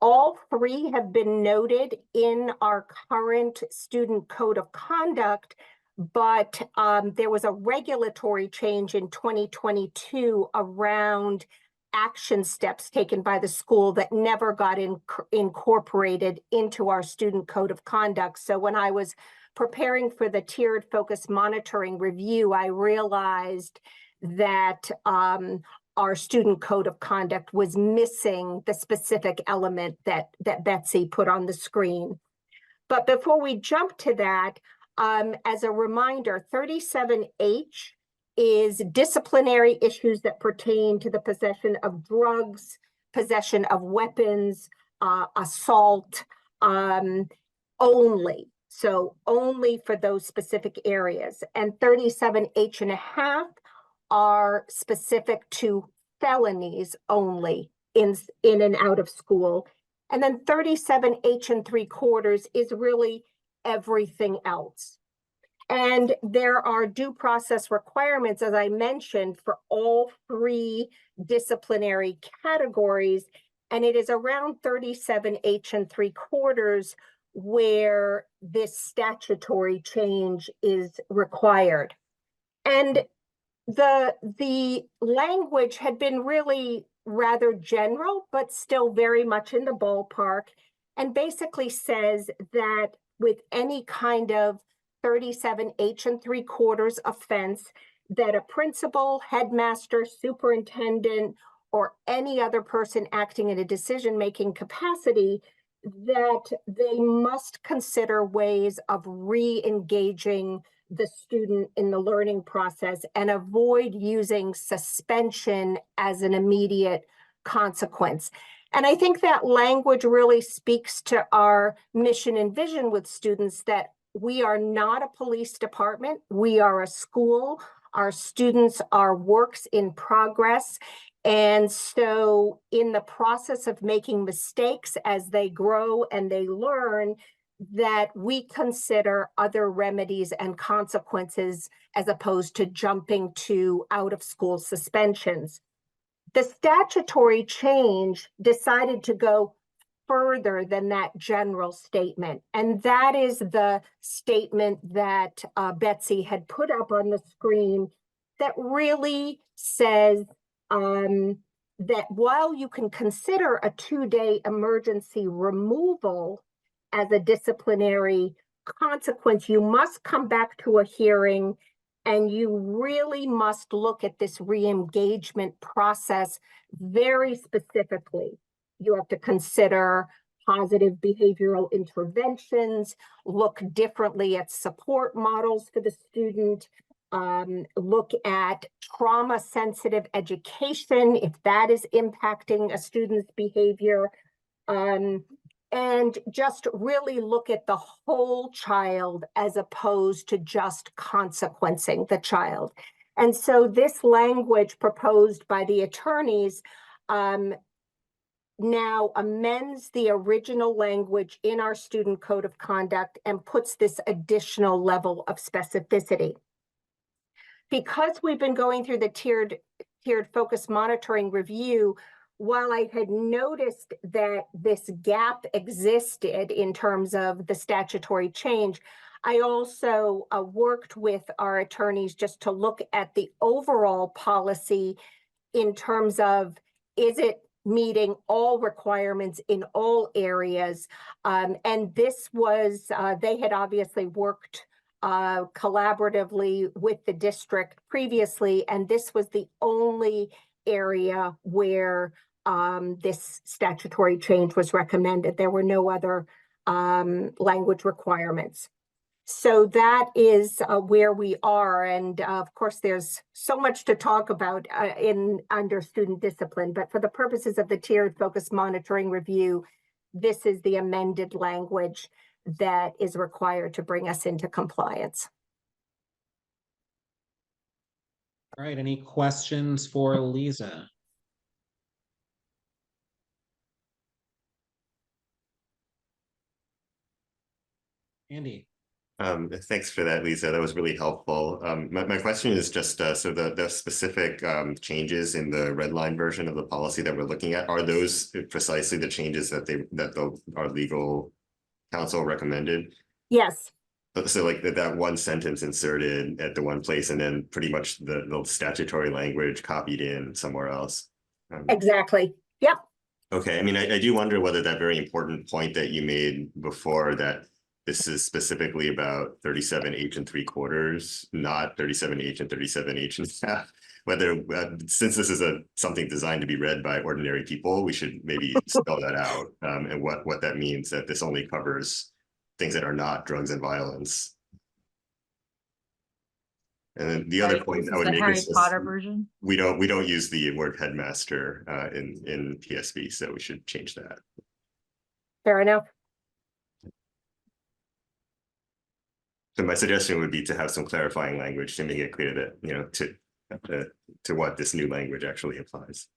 all 3 have been noted in our current student code of conduct, but there was a regulatory change in 2022 around action steps taken by the school that never got incorporated into our student code of conduct. So when I was preparing for the tiered focus monitoring review, I realized that our student code of conduct was missing the specific element that Betsy put on the screen. But before we jump to that, as a reminder, 37H is disciplinary issues that pertain to the possession of drugs, possession of weapons, assault, only. So only for those specific areas. And 37H and a half are specific to felonies only in and out of school. And then 37H and 3/4 is really everything else. And there are due process requirements, as I mentioned, for all 3 disciplinary categories. And it is around 37H and 3/4 where this statutory change is required. And the language had been really rather general, but still very much in the ballpark, and basically says that with any kind of 37H and 3/4 offense, that a principal, headmaster, superintendent, or any other person acting in a decision-making capacity, that they must consider ways of re-engaging the student in the learning process and avoid using suspension as an immediate consequence. And I think that language really speaks to our mission and vision with students, that we are not a police department. We are a school. Our students are works in progress. And so in the process of making mistakes as they grow and they learn, that we consider other remedies and consequences as opposed to jumping to out of school suspensions. The statutory change decided to go further than that general statement. And that is the statement that Betsy had put up on the screen, that really says that while you can consider a 2-day emergency removal as a disciplinary consequence, you must come back to a hearing and you really must look at this re-engagement process very specifically. You have to consider positive behavioral interventions, look differently at support models for the student, look at trauma-sensitive education, if that is impacting a student's behavior, and just really look at the whole child as opposed to just consequencing the child. And so this language proposed by the attorneys now amends the original language in our student code of conduct and puts this additional level of specificity. Because we've been going through the tiered focus monitoring review, while I had noticed that this gap existed in terms of the statutory change, I also worked with our attorneys just to look at the overall policy in terms of, is it meeting all requirements in all areas? And this was, they had obviously worked collaboratively with the district previously, and this was the only area where this statutory change was recommended. There were no other language requirements. So that is where we are. And of course, there's so much to talk about under student discipline, but for the purposes of the tiered focus monitoring review, this is the amended language that is required to bring us into compliance. All right, any questions for Lisa? Andy. Thanks for that, Lisa. That was really helpful. My question is just, so the specific changes in the red line version of the policy that we're looking at, are those precisely the changes that our legal counsel recommended? Yes. So like that one sentence inserted at the one place and then pretty much the statutory language copied in somewhere else. Exactly. Yep. Okay. I mean, I do wonder whether that very important point that you made before, that this is specifically about 37H and 3/4, not 37H and 37H and half. Whether, since this is something designed to be read by ordinary people, we should maybe spell that out, and what that means, that this only covers things that are not drugs and violence. And then the other point I would make Harry is Potter version. We don't use the word headmaster in PSB, so we should change that. Fair enough. So my suggestion would be to have some clarifying language to make it clear that, to what this new language actually applies.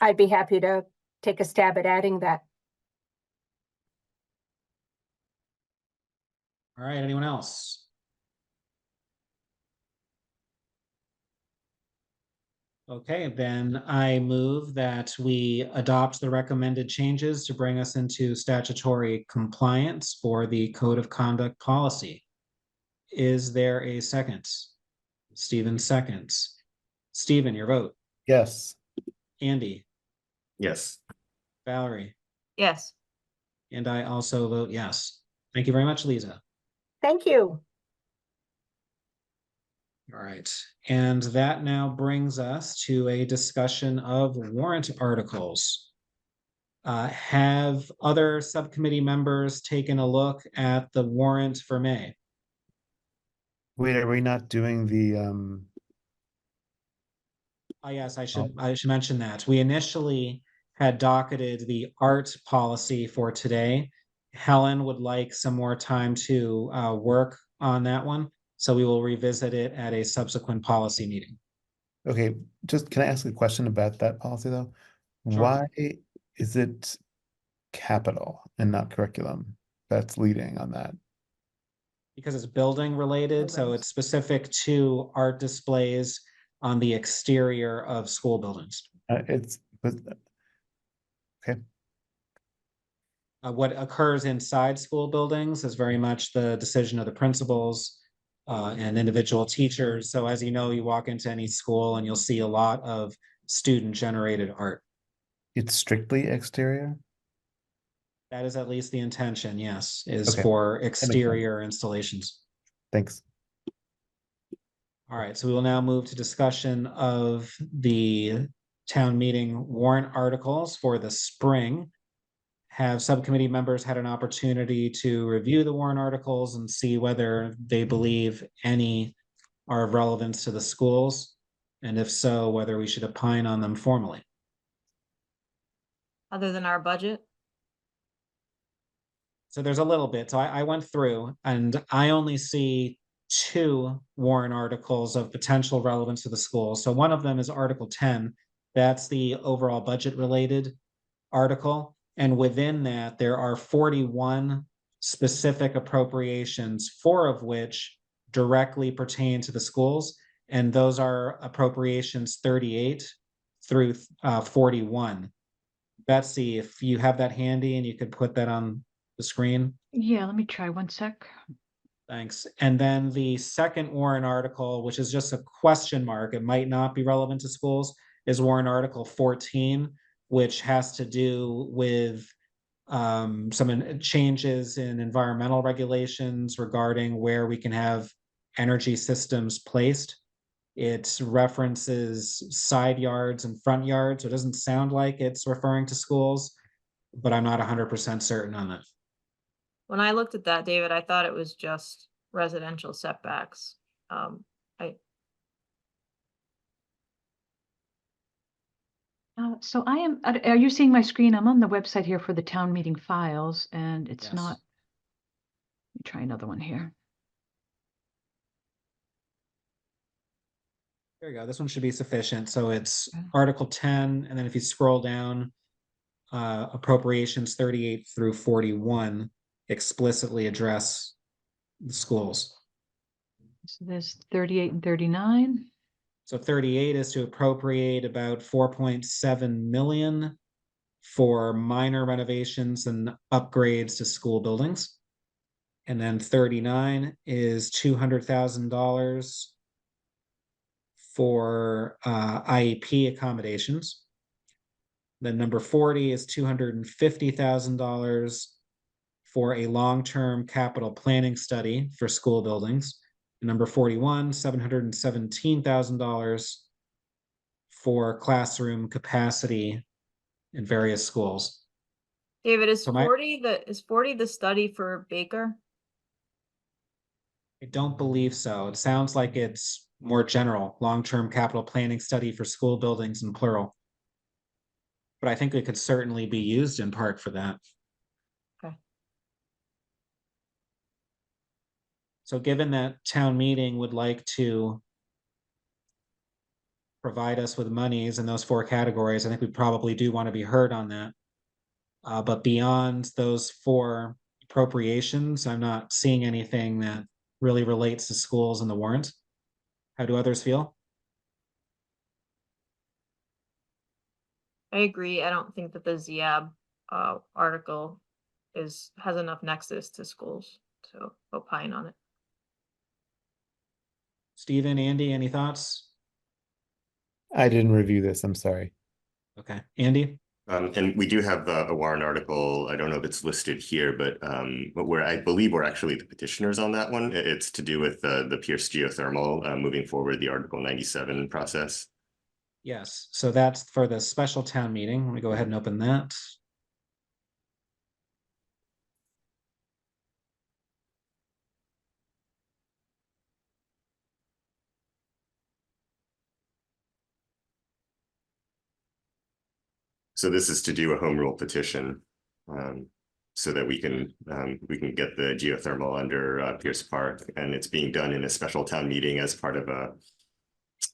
I'd be happy to take a stab at adding that. All right, anyone else? Okay, then I move that we adopt the recommended changes to bring us into statutory compliance for the Code of Conduct policy. Is there a second? Stephen seconds. Stephen, your vote. Yes. Andy, Yes. Valerie, Yes. and I also vote yes. Thank you very much, Lisa. Thank you. All right, and that now brings us to a discussion of warrant articles. Have other subcommittee members taken a look at the warrant for May? Wait, are we not doing the Yes, I should mention that. We initially had docketed the art policy for today. Helen would like some more time to work on that one, so we will revisit it at a subsequent policy meeting. okay, just can I ask a question about that policy though? Sure. Why is it capital and not curriculum that's leading on that? Because it's building related, so Buildings. it's specific to art displays on the exterior of school buildings. But okay, What occurs inside school buildings is very much the decision of the principals and individual teachers. So as you know, you walk into any school and you'll see a lot of student-generated art. it's strictly exterior. That is at least the intention, yes, is Okay, for sense. exterior installations. Thanks. All right, so we will now move to discussion of the town meeting warrant articles for the spring. Have subcommittee members had an opportunity to review the warrant articles and see whether they believe any are of relevance to the schools? And if so, whether we should opine on them formally? Other than our budget? So there's a little bit. So I went through and I only see 2 warrant articles of potential relevance to the school. So one of them is Article 10. That's the overall budget related article. And within that, there are 41 specific appropriations, 4 of which directly pertain to the schools. And those are appropriations 38 through 41. Betsy, if you have that handy and you could put that on the screen. Yeah, let me try 1 sec. Thanks. And then the second warrant article, which is just a question mark, it might not be relevant to schools, is warrant article 14, which has to do with some changes in environmental regulations regarding where we can have energy systems placed. It references side yards and front yards. So it doesn't sound like it's referring to schools, but I'm not 100% certain on that. When I looked at that, David, I thought it was just residential setbacks. So I am, are you seeing my screen? I'm on the website here for the town meeting files and it's Yes. not. Let me try another one here. There you go. This one should be sufficient. So it's Okay. Article 10, and then if you scroll down, appropriations 38 through 41 explicitly address the schools. So there's 38 and 39. So 38 is to appropriate about 4.7 million for minor renovations and upgrades to school buildings. And then 39 is $200,000 for IEP accommodations. Then number 40 is $250,000 for a long-term capital planning study for school buildings. And number 41, $717,000 for classroom capacity in various schools. David, is So my- 40 the study for Baker? I don't believe so. It sounds like it's more general, long-term capital planning study for school buildings in plural. But I think it could certainly be used in part for that. Okay. So given that town meeting would like to provide us with monies in those 4 categories, I think we probably do want to be heard on that. But beyond those 4 appropriations, I'm not seeing anything that really relates to schools in the warrant. How do others feel? I agree. I don't think that the ZIAB article has enough nexus to schools to opine on it. Stephen, Andy, any thoughts? I didn't review this, I'm sorry. Okay, Andy? And we do have a warrant article. I don't know if it's listed here, but where I believe we're actually the petitioners on that one. It's to do with the Pierce geothermal moving forward, the Article 97 process. Yes, so that's for the special town meeting. Let me go ahead and open that. So this is to do a home rule petition, so that we can get the geothermal under Pierce Park, and it's being done in a special town meeting as part of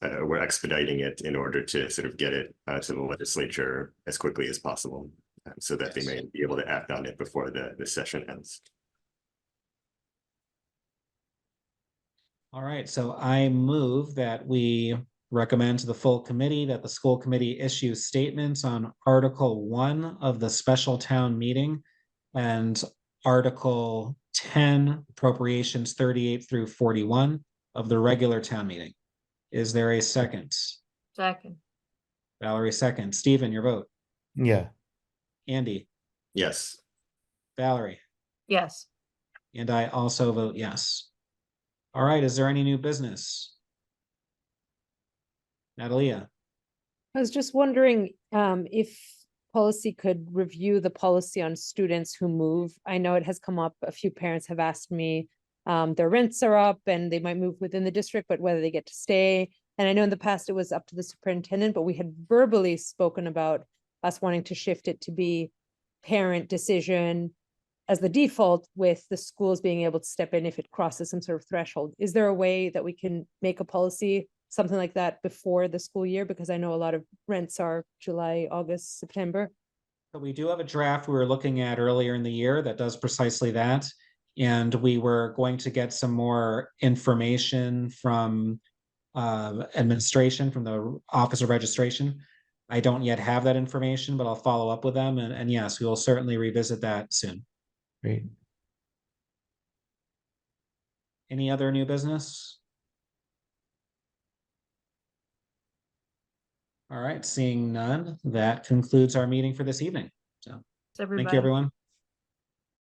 we're expediting it in order to sort of get it to the legislature as quickly as possible, so that they may be able to act on it before the session ends. All right, so I move that we recommend to the full committee that the school committee issue statements on Article 1 of the special town meeting and Article 10 appropriations 38 through 41 of the regular town meeting. Is there a second? Second. Valerie, second. Stephen, your vote. Yeah, Andy, Yes. Valerie, Yes. and I also vote yes. All right, is there any new business? Natalia? I was just wondering if policy could review the policy on students who move. I know it has come up, a few parents have asked me, their rents are up and they might move within the district, but whether they get to stay. And I know in the past it was up to the superintendent, but we had verbally spoken about us wanting to shift it to be parent decision as the default, with the schools being able to step in if it crosses some sort of threshold. Is there a way that we can make a policy, something like that, before the school year? Because I know a lot of rents are July, August, September. So we do have a draft we were looking at earlier in the year that does precisely that. And we were going to get some more information from administration, from the Office of Registration. I don't yet have that information, but I'll follow up with them. And yes, we will certainly revisit that soon. great. Any other new business? All right, seeing none, that concludes our meeting for this evening. So Everybody. thank you, everyone.